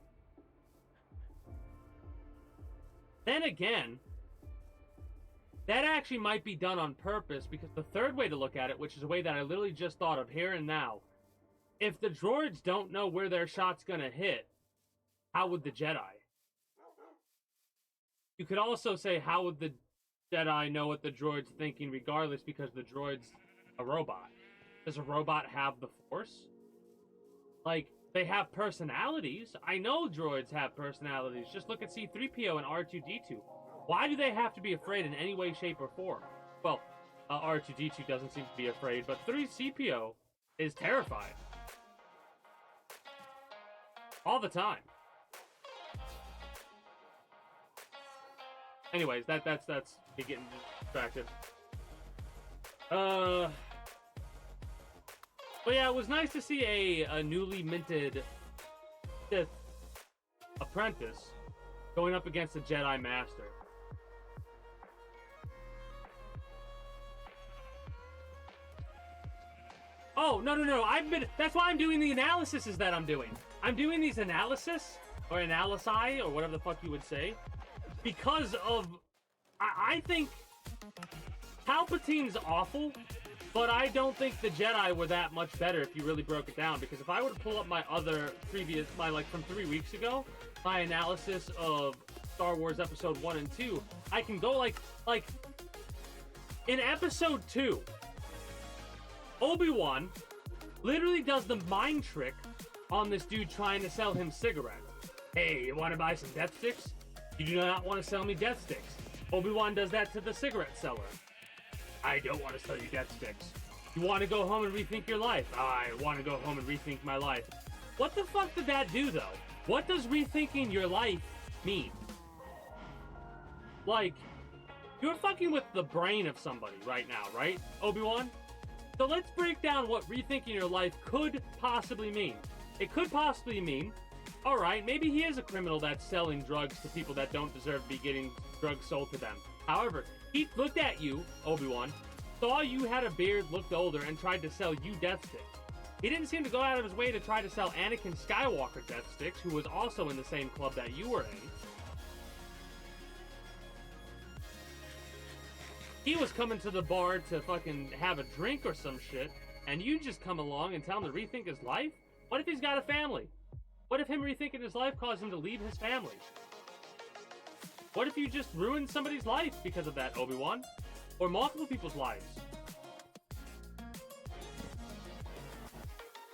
Then again, that actually might be done on purpose, because the third way to look at it, which is a way that I literally just thought of here and now, if the droids don't know where their shot's gonna hit, how would the Jedi? You could also say, how would the Jedi know what the droid's thinking regardless, because the droid's a robot? Does a robot have the Force? Like, they have personalities. I know droids have personalities. Just look at C-3PO and R2-D2. Why do they have to be afraid in any way, shape, or form? Well, R2-D2 doesn't seem to be afraid, but 3CPO is terrified. All the time. Anyways, that's me getting distracted. But yeah, it was nice to see a newly minted Sith apprentice going up against a Jedi Master. Oh, no. That's why I'm doing the analysis that I'm doing. I'm doing these analysis, or analysi, or whatever the fuck you would say, because of, I think Palpatine's awful, but I don't think the Jedi were that much better if you really broke it down, because if I were to pull up my other previous, from 3 weeks ago, my analysis of Star Wars Episode 1 and 2, I can go like, in Episode 2, Obi-Wan literally does the mind trick on this dude trying to sell him cigarettes. Hey, you want to buy some death sticks? You do not want to sell me death sticks. Obi-Wan does that to the cigarette seller. I don't want to sell you death sticks. You want to go home and rethink your life? I want to go home and rethink my life. What the fuck did that do, though? What does rethinking your life mean? Like, You're fucking with the brain of somebody right now, right, Obi-Wan? So let's break down what rethinking your life could possibly mean. It could possibly mean, alright, maybe he is a criminal that's selling drugs to people that don't deserve to be getting drugs sold to them. However, he looked at you, Obi-Wan, saw you had a beard, looked older, and tried to sell you death sticks. He didn't seem to go out of his way to try to sell Anakin Skywalker death sticks, who was also in the same club that you were in. He was coming to the bar to fucking have a drink or some shit, and you just come along and tell him to rethink his life? What if he's got a family? What if him rethinking his life caused him to leave his family? What if you just ruined somebody's life because of that, Obi-Wan? Or multiple people's lives?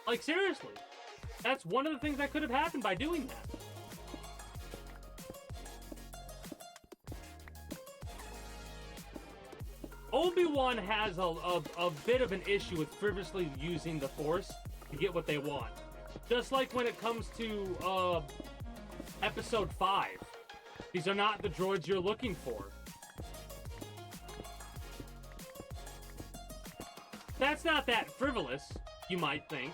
Like, seriously. That's one of the things that could have happened by doing that. Obi-Wan has a bit of an issue with frivolously using the Force to get what they want. Just like when it comes to, Episode 5. These are not the droids you're looking for. That's not that frivolous, you might think.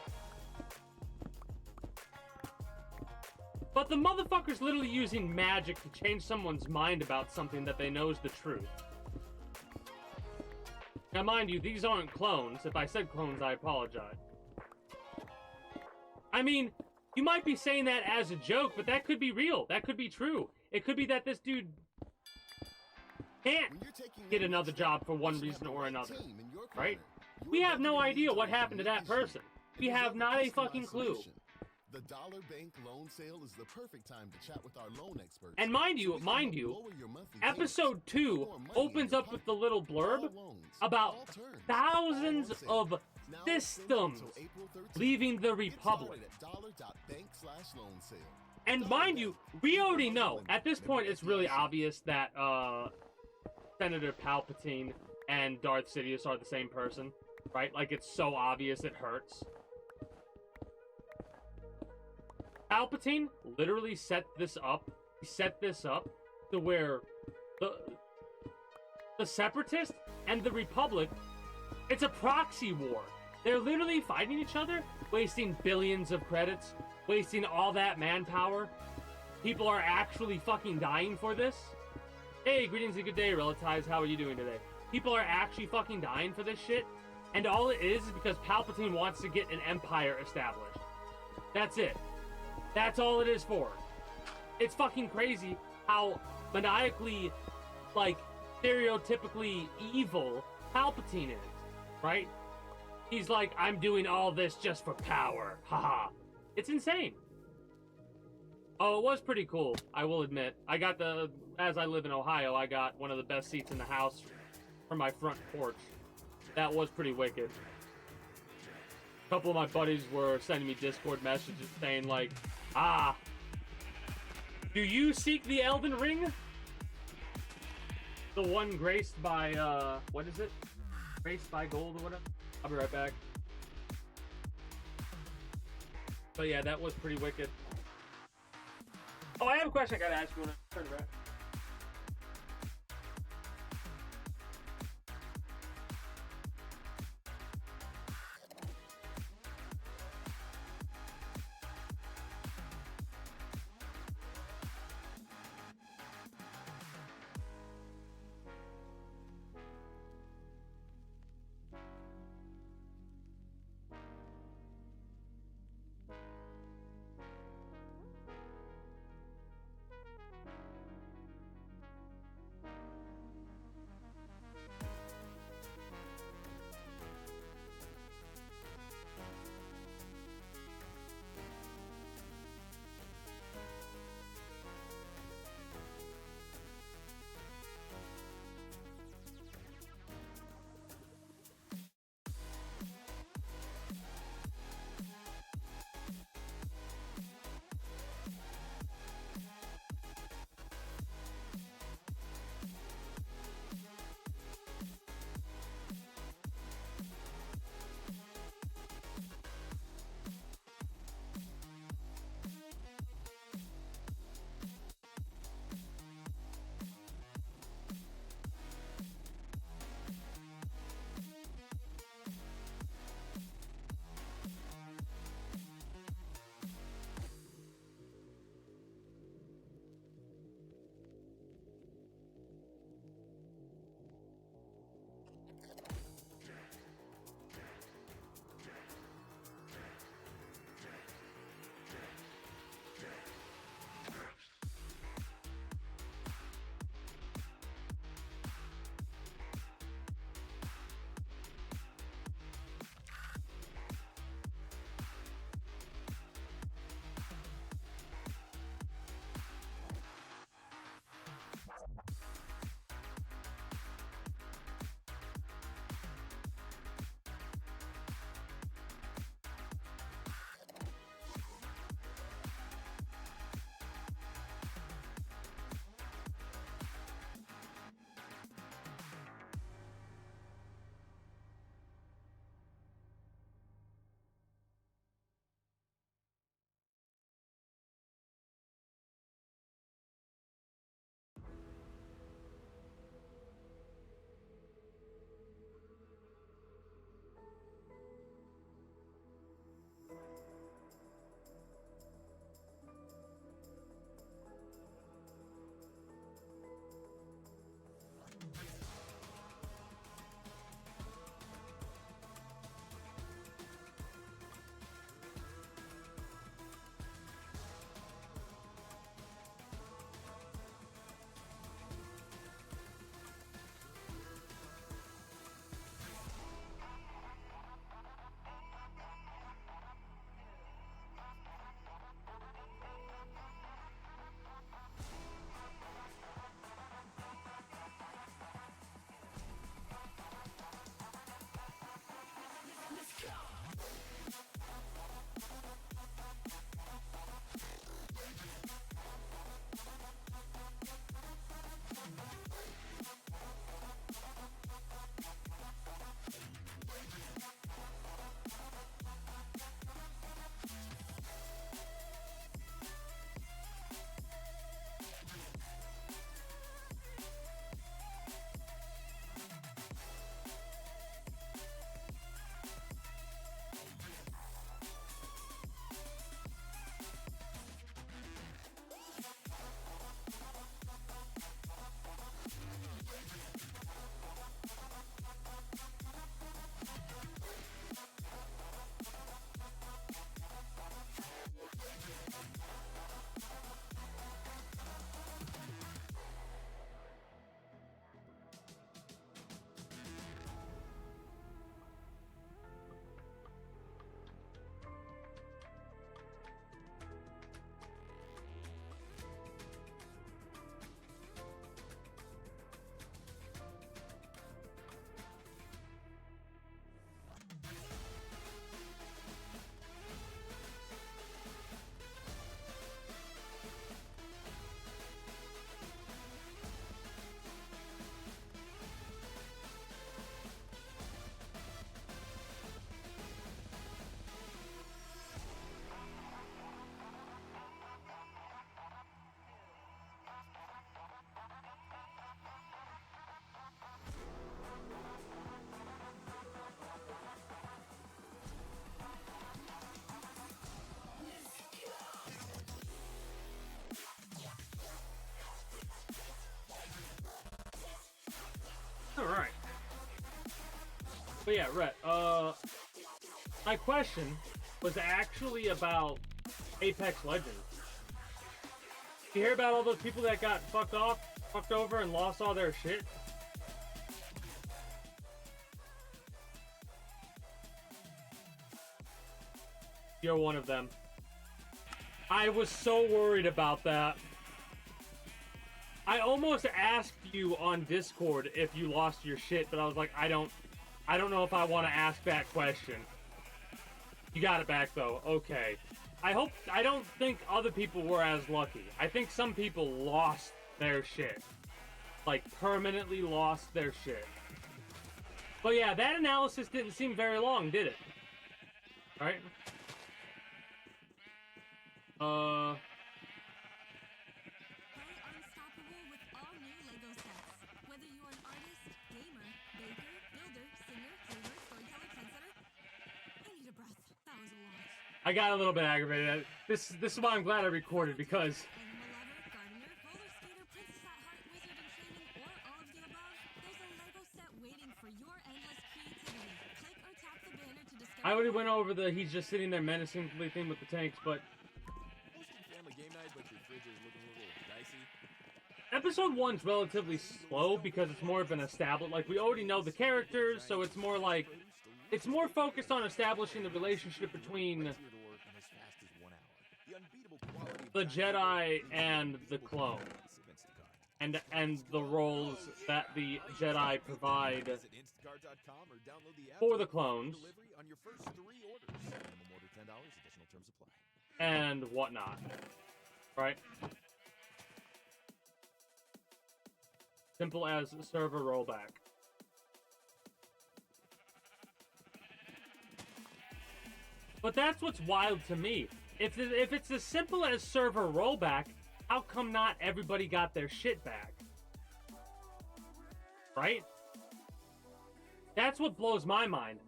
But the motherfucker's literally using magic to change someone's mind about something that they know is the truth. Now, mind you, these aren't clones. If I said clones, I apologize. I mean, you might be saying that as a joke, but that could be real. That could be true. It could be that this dude can't get another job for one reason or another, right? We have no idea what happened to that person. We have not a fucking clue. The Dollar Bank loan sale is the perfect time to chat with our loan experts. And mind you, episode 2 opens up with the little blurb about thousands of systems leaving the Republic. And mind you, we already know, at this point it's really obvious that Senator Palpatine and Darth Sidious are the same person, right? Like, it's so obvious it hurts. Palpatine literally set this up. He set this up to where the Separatists and the Republic, it's a proxy war. They're literally fighting each other, wasting billions of credits, wasting all that manpower. People are actually fucking dying for this. Hey, greetings and good day, relatives. How are you doing today? People are actually fucking dying for this shit. And all it is because Palpatine wants to get an empire established. That's it. That's all it is for. It's fucking crazy how maniacally, like, stereotypically evil Palpatine is, right? He's like, I'm doing all this just for power. Haha. It's insane. Oh, it was pretty cool, I will admit. I got as I live in Ohio, I got one of the best seats in the house for my front porch. That was pretty wicked. A couple of my buddies were sending me Discord messages saying like, do you seek the Elden Ring? The one graced by, what is it? Graced by gold or whatever? I'll be right back. But yeah, that was pretty wicked. Oh, I have a question I gotta ask you when I turn around. Alright. But yeah, Rhett, my question was actually about Apex Legends. You hear about all those people that got fucked over, and lost all their shit? You're one of them. I was so worried about that. I almost asked you on Discord if you lost your shit, but I was like, I don't know if I want to ask that question. You got it back though. Okay. I don't think other people were as lucky. I think some people lost their shit. Like, permanently lost their shit. But yeah, that analysis didn't seem very long, did it? Right? Play unstoppable with all new LEGO sets. Whether you are an artist, gamer, baker, builder, singer, flavor, storyteller, trendsetter. I need a breath. That was a lot. I got a little bit aggravated. This is why I'm glad I recorded, because Animal lover, gardener, roller skater, princess at heart, wizard in training, or all of the above, there's a LEGO set waiting for your endless creativity. Click or tap the banner to discover. I already went over the he's just sitting there menacingly thing with the tanks, but Hosting family game night, but your fridge is looking a little dicey. episode 1's relatively slow because it's more of an established, like, we already know the characters, so it's more like, it's more focused on establishing the relationship between Right to your door in as fast as 1 hour. The unbeatable quality of the content Jedi and the clone, massive Instacart. and the roles that the Jedi provide Visit instacart.com or download the app for the to get clones delivery on your first 3 orders. Minimum order $10, additional terms apply. and whatnot, right? Simple as server rollback. But that's what's wild to me. If it's as simple as server rollback, how come not everybody got their shit back? Right? That's what blows my mind.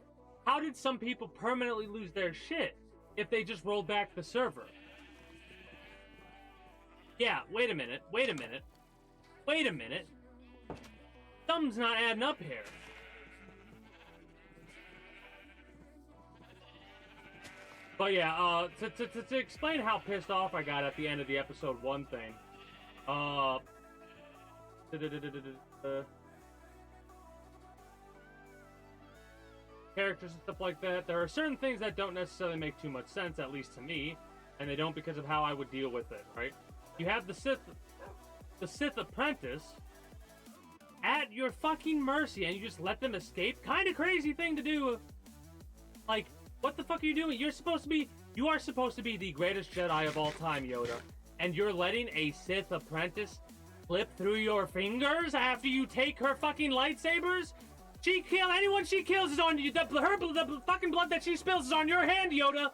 How did some people permanently lose their shit if they just rolled back the server? Yeah, wait a minute. Something's not adding up here. But yeah, to explain how pissed off I got at the end of the episode 1 thing, characters and stuff like that, there are certain things that don't necessarily make too much sense, at least to me, and they don't because of how I would deal with it, right? You have the Sith apprentice at your fucking mercy, and you just let them escape? Kind of crazy thing to do. Like, what the fuck are you doing? You are supposed to be the greatest Jedi of all time, Yoda. And you're letting a Sith apprentice slip through your fingers after you take her fucking lightsabers? Anyone she kills is on you. The fucking blood that she spills is on your hand, Yoda.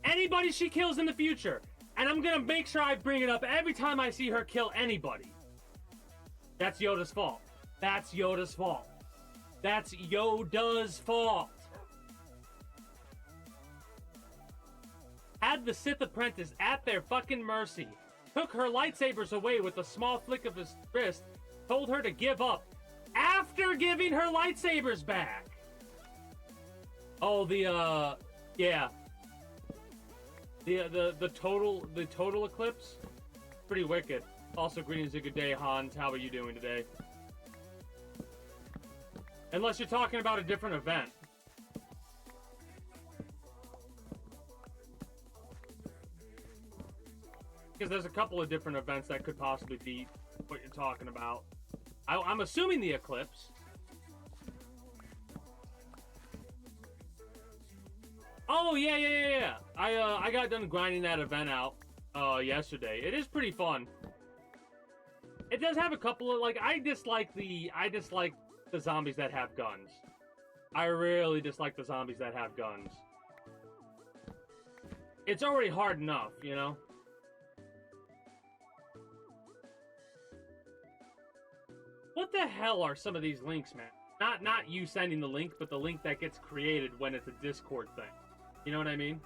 Anybody she kills in the future. And I'm gonna make sure I bring it up every time I see her kill anybody. That's Yoda's fault. That's Yoda's fault. That's Yoda's fault. Had the Sith apprentice at their fucking mercy, took her lightsabers away with a small flick of his wrist, told her to give up after giving her lightsabers back. Oh, yeah. The total eclipse, pretty wicked. Also, greetings and good day, Hans. How are you doing today? Unless you're talking about a different event. Because there's a couple of different events that could possibly be what you're talking about. I'm assuming the eclipse. Oh, yeah. I got done grinding that event out yesterday. It is pretty fun. It does have a couple of, like, I dislike the zombies that have guns. I really dislike the zombies that have guns. It's already hard enough, you know? What the hell are some of these links, man? Not you sending the link, but the link that gets created when it's a Discord thing. You know what I mean?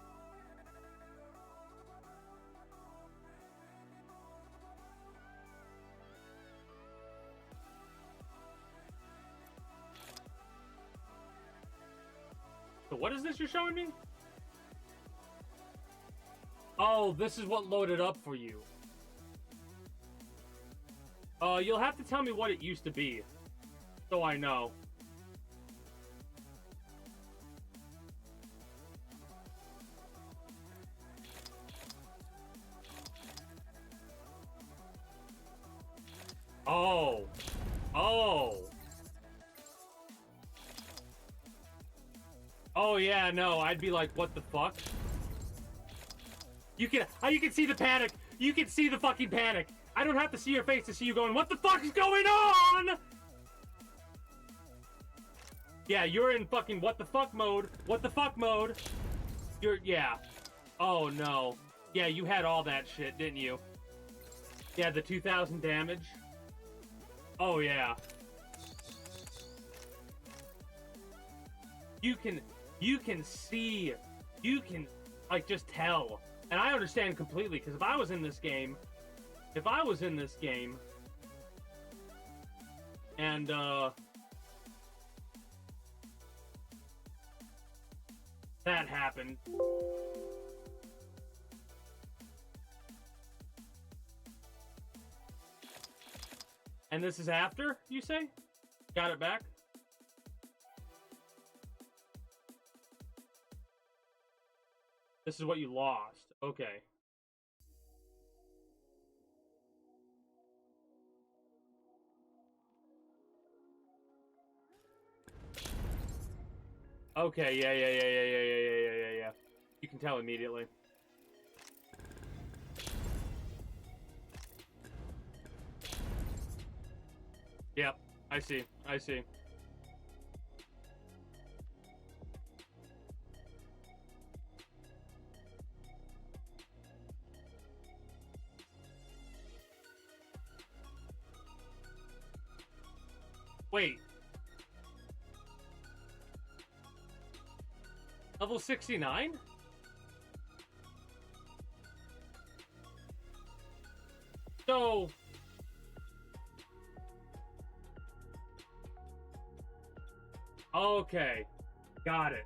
So what is this you're showing me? Oh, this is what loaded up for you. You'll have to tell me what it used to be, so I know. Oh. Oh. Oh yeah, no, I'd be like, what the fuck? You can see the panic. You can see the fucking panic. I don't have to see your face to see you going, what the fuck is going on? Yeah, you're in fucking what the fuck mode. What the fuck mode. Yeah. Oh no. Yeah, you had all that shit, didn't you? Yeah, the 2,000 damage. Oh yeah. You can see, you can like just tell. And I understand completely, because if I was in this game and that happened. And this is after, you say? Got it back? This is what you lost. Okay. Okay, yeah. You can tell immediately. Yep, I see. Wait. Level 69? So... Okay. Got it.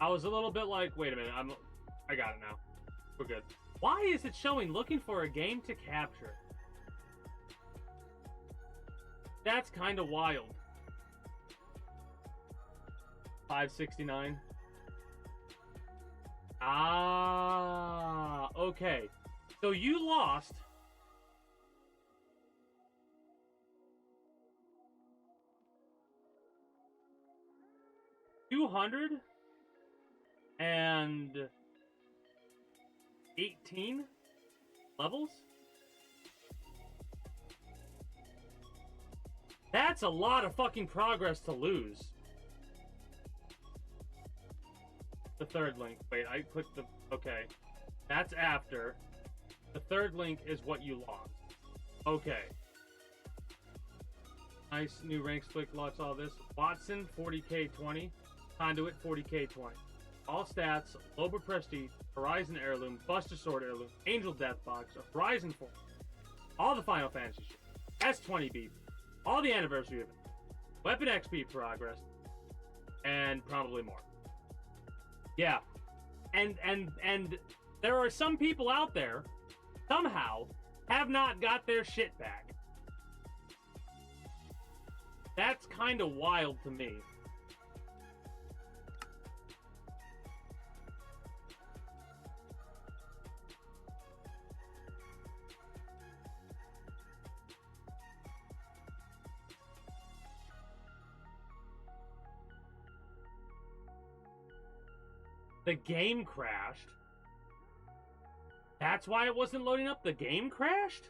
I was a little bit like, wait a minute, I got it now. We're good. Why is it showing looking for a game to capture? That's kind of wild. 569. Ah, okay. So you lost... $218 levels? That's a lot of fucking progress to lose. The third link. Wait, I clicked the... Okay. That's after. The third link is what you lost. Okay. Nice new rank split, lots all this. Watson, 40k 20. Conduit, 40k 20. All stats, Lober Prestige, Horizon Heirloom, Buster Sword Heirloom, Angel Deathbox, Horizon 4. All the Final Fantasy shit. S1-E119. All the Anniversary events. Weapon XP progress. And probably more. Yeah. And there are some people out there, somehow, have not got their shit back. That's kind of wild to me. The game crashed. That's why it wasn't loading up? The game crashed?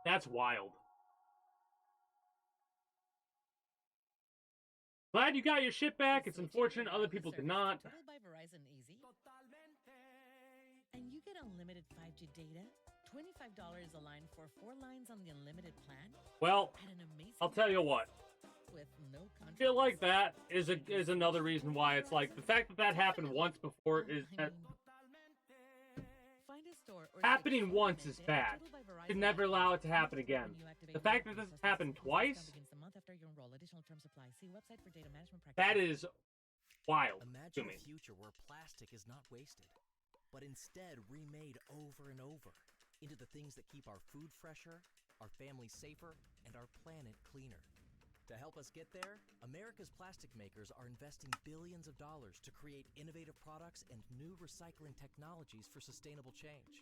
That's wild. Glad you got your shit back. It's unfortunate other people did not. By Verizon Easy. And you get unlimited 5G data. $25 a line for 4 lines on the unlimited plan. Well, At an amazing I'll tell you what. with no I feel like that is another reason why it's like the fact that happened once before is that Find a store happening once is bad. Should never allow it to happen again. The fact that this has happened twice, that is wild to Imagine me. a future where plastic is not wasted, but instead remade over and over into the things that keep our food fresher, our families safer, and our planet cleaner. To help us get there, America's plastic makers are investing billions of dollars to create innovative products and new recycling technologies for sustainable change.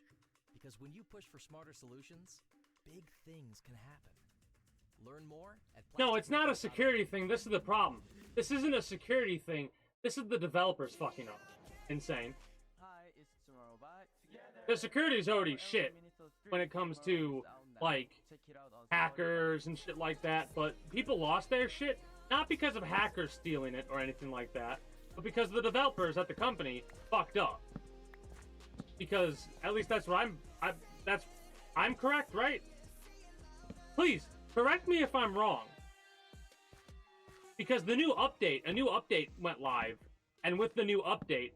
Because when you push for smarter solutions, big things can happen. Learn more at No, it's not a security thing. This is the problem. This isn't a security thing. This is the developers fucking up. Insane. The security is already shit when it comes to, like, hackers and shit like that, but people lost their shit, not because of hackers stealing it or anything like that, but because the developers at the company fucked up. Because, at least that's what I'm correct, right? Please, correct me if I'm wrong. Because a new update went live, and with the new update,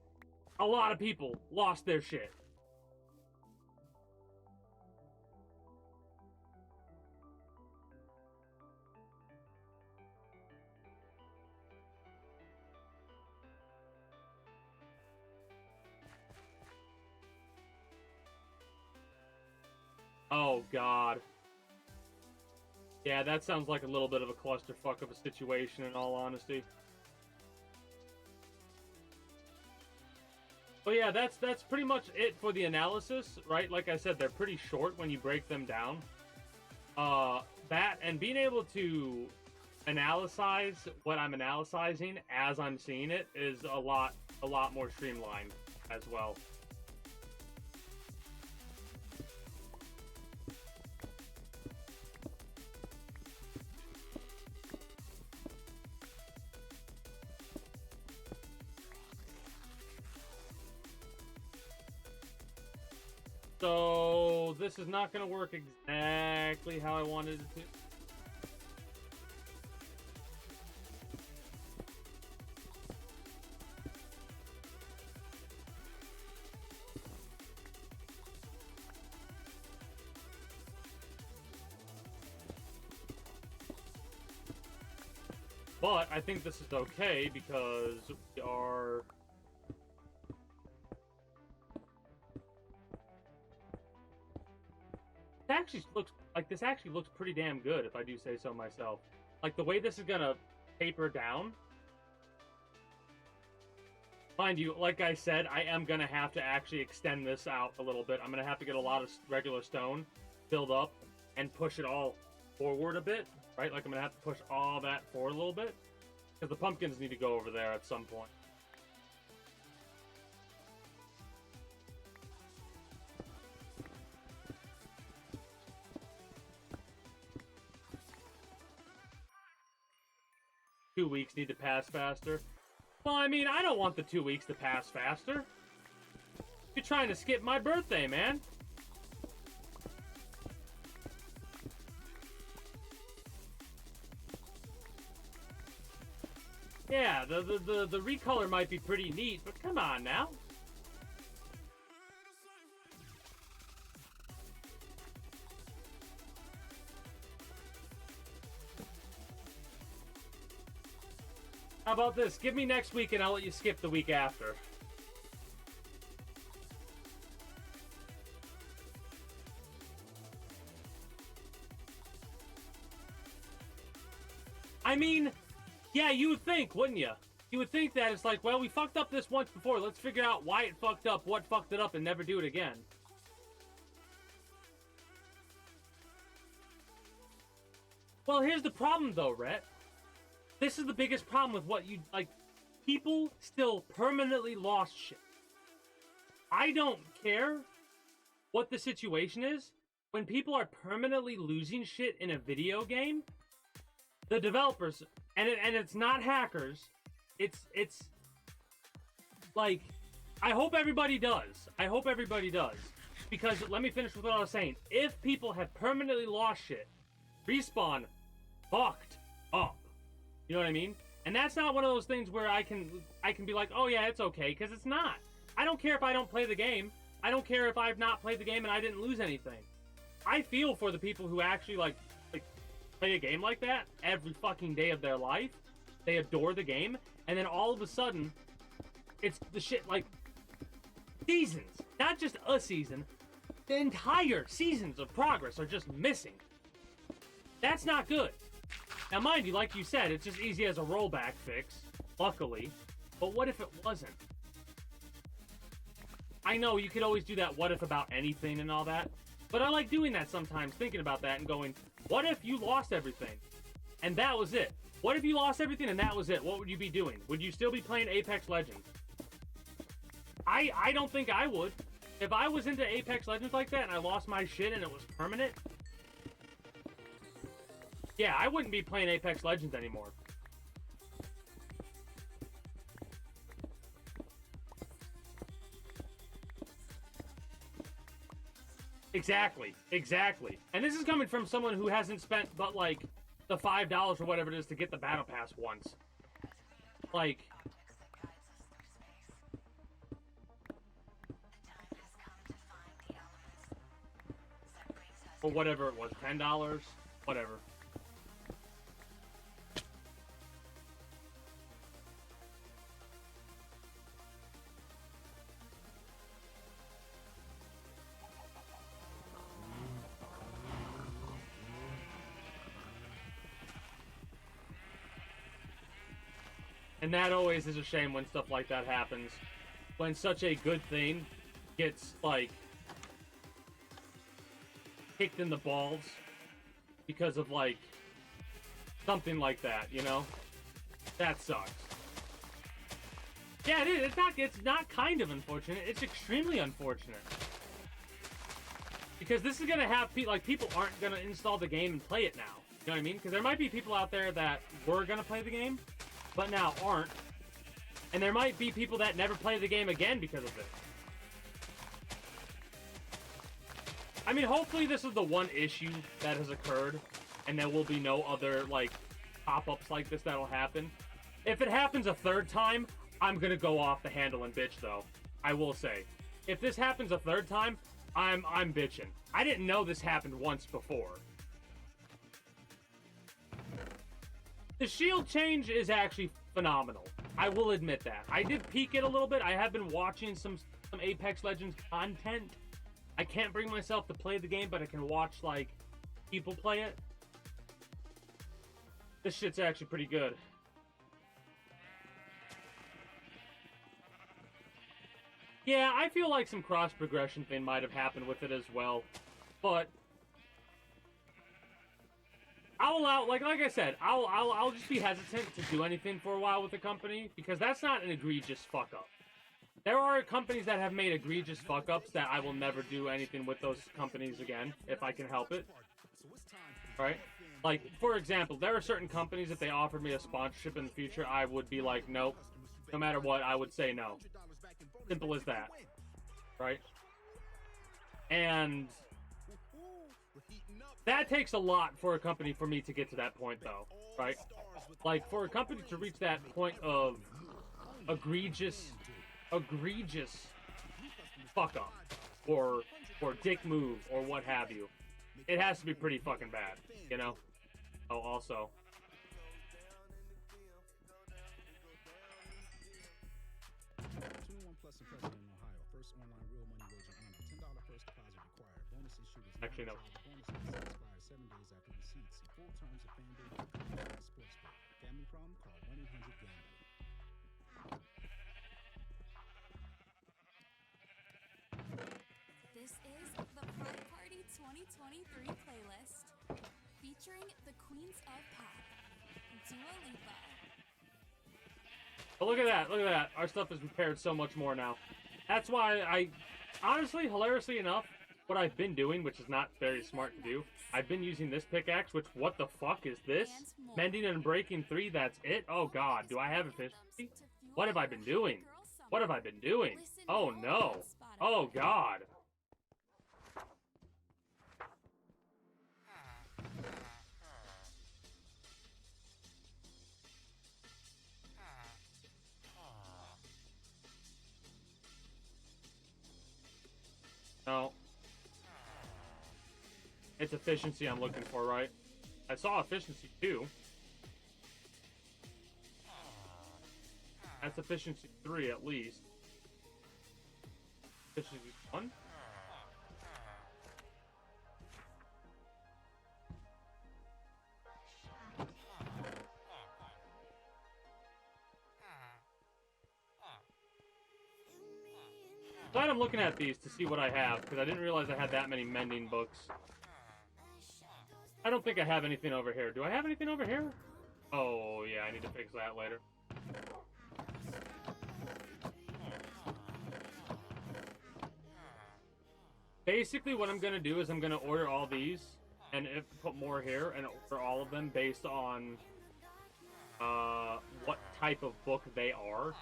a lot of people lost their shit. Oh, God. Yeah, that sounds like a little bit of a clusterfuck of a situation, in all honesty. But yeah, that's pretty much it for the analysis, right? Like I said, they're pretty short when you break them down. That, and being able to analyze what I'm analyzing as I'm seeing it is a lot more streamlined as well. So, this is not going to work exactly how I wanted it to. But I think this is okay because we are... This actually looks pretty damn good, if I do say so myself. Like, the way this is gonna taper down. Mind you, like I said, I am gonna have to actually extend this out a little bit. I'm gonna have to get a lot of regular stone filled up and push it all forward a bit, right? Like, I'm gonna have to push all that forward a little bit, because the pumpkins need to go over there at some point. Two weeks need to pass faster. Well, I mean, I don't want the 2 weeks to pass faster. You're trying to skip my birthday, man. Yeah, the recolor might be pretty neat, but come on now. How about this? Give me next week and I'll let you skip the week after. I mean, yeah, you would think, wouldn't you? You would think that it's like, well, we fucked up this once before. Let's figure out why it fucked up, what fucked it up, and never do it again. Well, here's the problem, though, Rhett. This is the biggest problem with what you, like, people still permanently lost shit. I don't care what the situation is. When people are permanently losing shit in a video game, the developers, and it's not hackers, it's like, I hope everybody does. I hope everybody does. Because, let me finish with what I was saying. If people have permanently lost shit, Respawn fucked up. You know what I mean? And that's not one of those things where I can be like, oh yeah, it's okay, because it's not. I don't care if I don't play the game. I don't care if I've not played the game and I didn't lose anything. I feel for the people who actually like play a game like that every fucking day of their life. They adore the game, and then all of a sudden, it's the shit like seasons, not just a season, the entire seasons of progress are just missing. That's not good. Now, mind you, like you said, it's just easy as a rollback fix, luckily. But what if it wasn't? I know you could always do that what if about anything and all that, but I like doing that sometimes, thinking about that and going, what if you lost everything? And that was it. What if you lost everything and that was it? What would you be doing? Would you still be playing Apex Legends? I don't think I would. If I was into Apex Legends like that and I lost my shit and it was permanent, yeah, I wouldn't be playing Apex Legends anymore. Exactly. And this is coming from someone who hasn't spent but like the $5 or whatever it is to get the battle pass once. Like, or whatever it was, $10, whatever. And that always is a shame when stuff like that happens. When such a good thing gets, like, kicked in the balls because of, like, something like that, you know? That sucks. Yeah, it is. It's not kind of unfortunate. It's extremely unfortunate. Because this is going to have, people aren't going to install the game and play it now. You know what I mean? Because there might be people out there that were going to play the game, but now aren't. And there might be people that never play the game again because of it. I mean, hopefully this is the one issue that has occurred, and there will be no other, like, pop-ups like this that'll happen. If it happens a third time, I'm gonna go off the handle and bitch, though. I will say. If this happens a third time, I'm bitching. I didn't know this happened once before. The shield change is actually phenomenal. I will admit that. I did peek it a little bit. I have been watching some Apex Legends content. I can't bring myself to play the game, but I can watch, like, people play it. This shit's actually pretty good. Yeah, I feel like some cross-progression thing might have happened with it as well. But I'll allow, like I said, I'll just be hesitant to do anything for a while with the company, because that's not an egregious fuck-up. There are companies that have made egregious fuck-ups that I will never do anything with those companies again, if I can help it. Right? Like, for example, there are certain companies, if they offered me a sponsorship in the future, I would be like, nope. No matter what, I would say no. Simple as that. Right? And that takes a lot for a company for me to get to that point, though. Right? Like, for a company to reach that point of egregious fuck up or dick move or what have you, it has to be pretty fucking bad, you know? Oh, also, 21 plus and present in Ohio. First online real money wager only. $10 first deposit required. Bonus issue is actually, no. bonus expires 7 days after receipt. See full terms at FanDuel Sportsbook. Gambling problem? Call 1-800-GAMBLER. This is the Pride Party 2023 playlist, featuring the Queens of Pop, Dua Lipa. But look at that, look at that. Our stuff is repaired so much more now. That's why I, honestly, hilariously enough, what I've been doing, which is not very smart to do, I've been using this pickaxe, which, what the fuck is this? Mending and breaking 3, that's it? Oh god, do I have efficiency? What have I been doing? What have I been doing? Oh no. Oh god. It's efficiency I'm looking for, right? I saw efficiency 2. That's efficiency 3 at least. Efficiency 1? Glad I'm looking at these to see what I have, because I didn't realize I had that many mending books. I don't think I have anything over here. Do I have anything over here? Oh, yeah, I need to fix that later. Basically, what I'm going to do is I'm going to order all these, and put more here, and order all of them based on what type of book they are.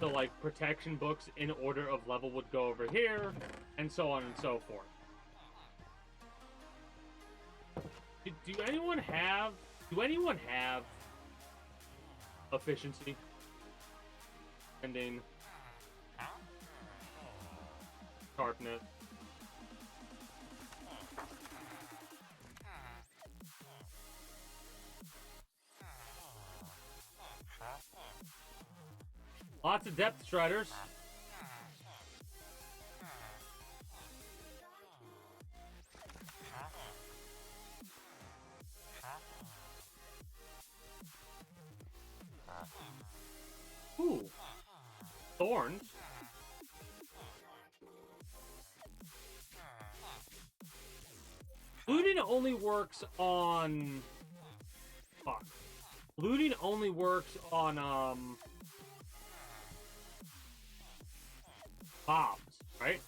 So, like, protection books in order of level would go over here, and so on and so forth. Do anyone have efficiency? Ending. Sharpness. Lots of depth striders. Ooh. Thorns. Looting only works on... Fuck. Looting only works on, bombs, right?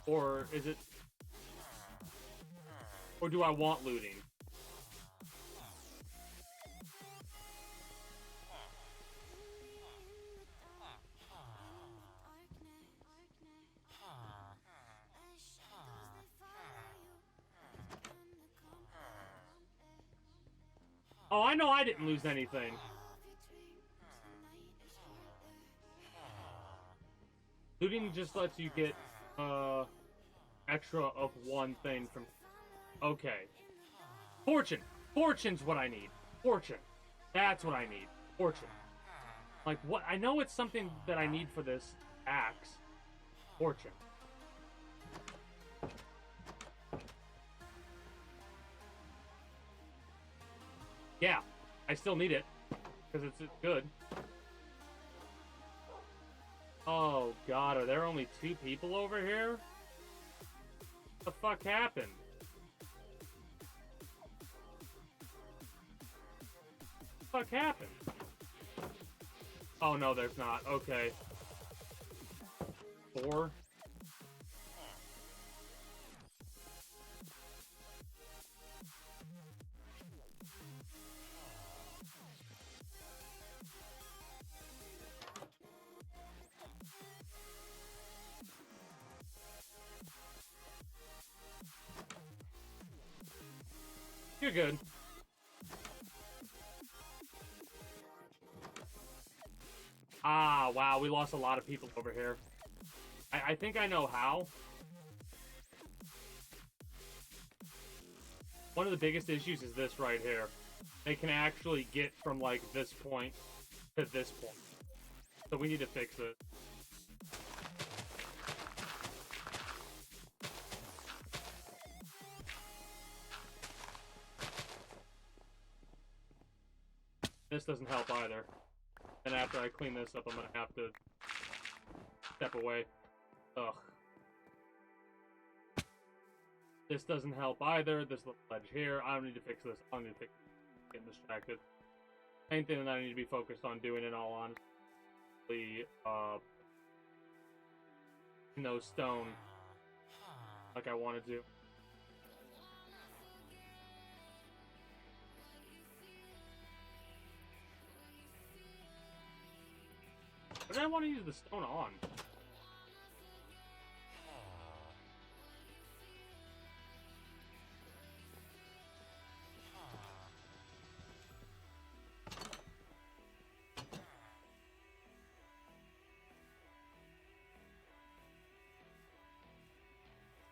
Or is it... Or do I want looting? Oh, I know I didn't lose anything. Looting just lets you get, extra of one thing from... Okay. Fortune! Fortune's what I need. Fortune. That's what I need. Fortune. Like, what? I know it's something that I need for this axe. Fortune. Yeah, I still need it, because it's good. Oh god, are there only 2 people over here? What the fuck happened? What the fuck happened? Oh no, there's not. Okay. 4? You're good. Ah, wow, we lost a lot of people over here. I think I know how. One of the biggest issues is this right here. They can actually get from, like, this point to this point. So we need to fix it. This doesn't help either. And after I clean this up, I'm gonna have to step away. Ugh. This doesn't help either. This little ledge here. I don't need to fix this. I don't need to fix it. Getting distracted. Same thing that I need to be focused on doing, in all honesty. No stone. Like I wanted to. But I want to use the stone on.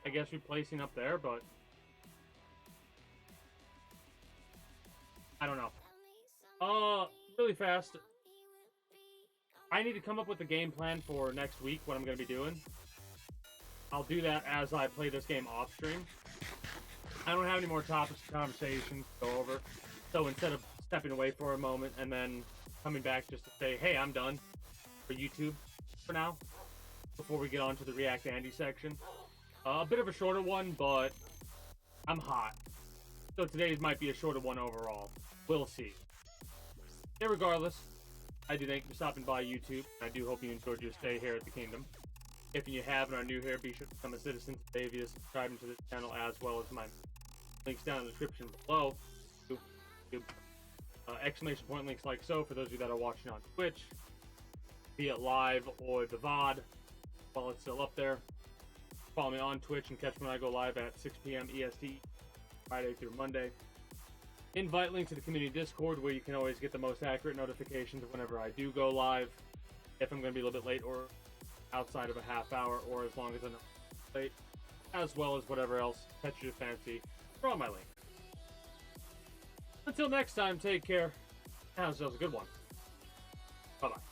I guess replacing up there, but fast. I need to come up with a game plan for next week, what I'm going to be doing. I'll do that as I play this game off stream. I don't have any more topics of conversation to go over. So instead of stepping away for a moment and then coming back just to say, hey, I'm done for YouTube for now, before we get on to the React Andy section. A bit of a shorter one, but I'm hot. So today's might be a shorter one overall. We'll see. Irregardless, I do thank you for stopping by YouTube. I do hope you enjoyed your stay here at the Kingdom. If you have and are new here, be sure to become a citizen today via subscribing to this channel, as well as my links down in the description below. Exclamation point links like so for those of you that are watching on Twitch, be it live or the VOD, while it's still up there. Follow me on Twitch and catch when I go live at 6 p.m. EST, Friday through Monday. Invite link to the community Discord, where you can always get the most accurate notifications whenever I do go live, if I'm going to be a little bit late or outside of a half hour, or as long as I'm late, as well as whatever else catches your fancy. They're on my link. Until next time, take care. Have yourselves a good one. Bye-bye.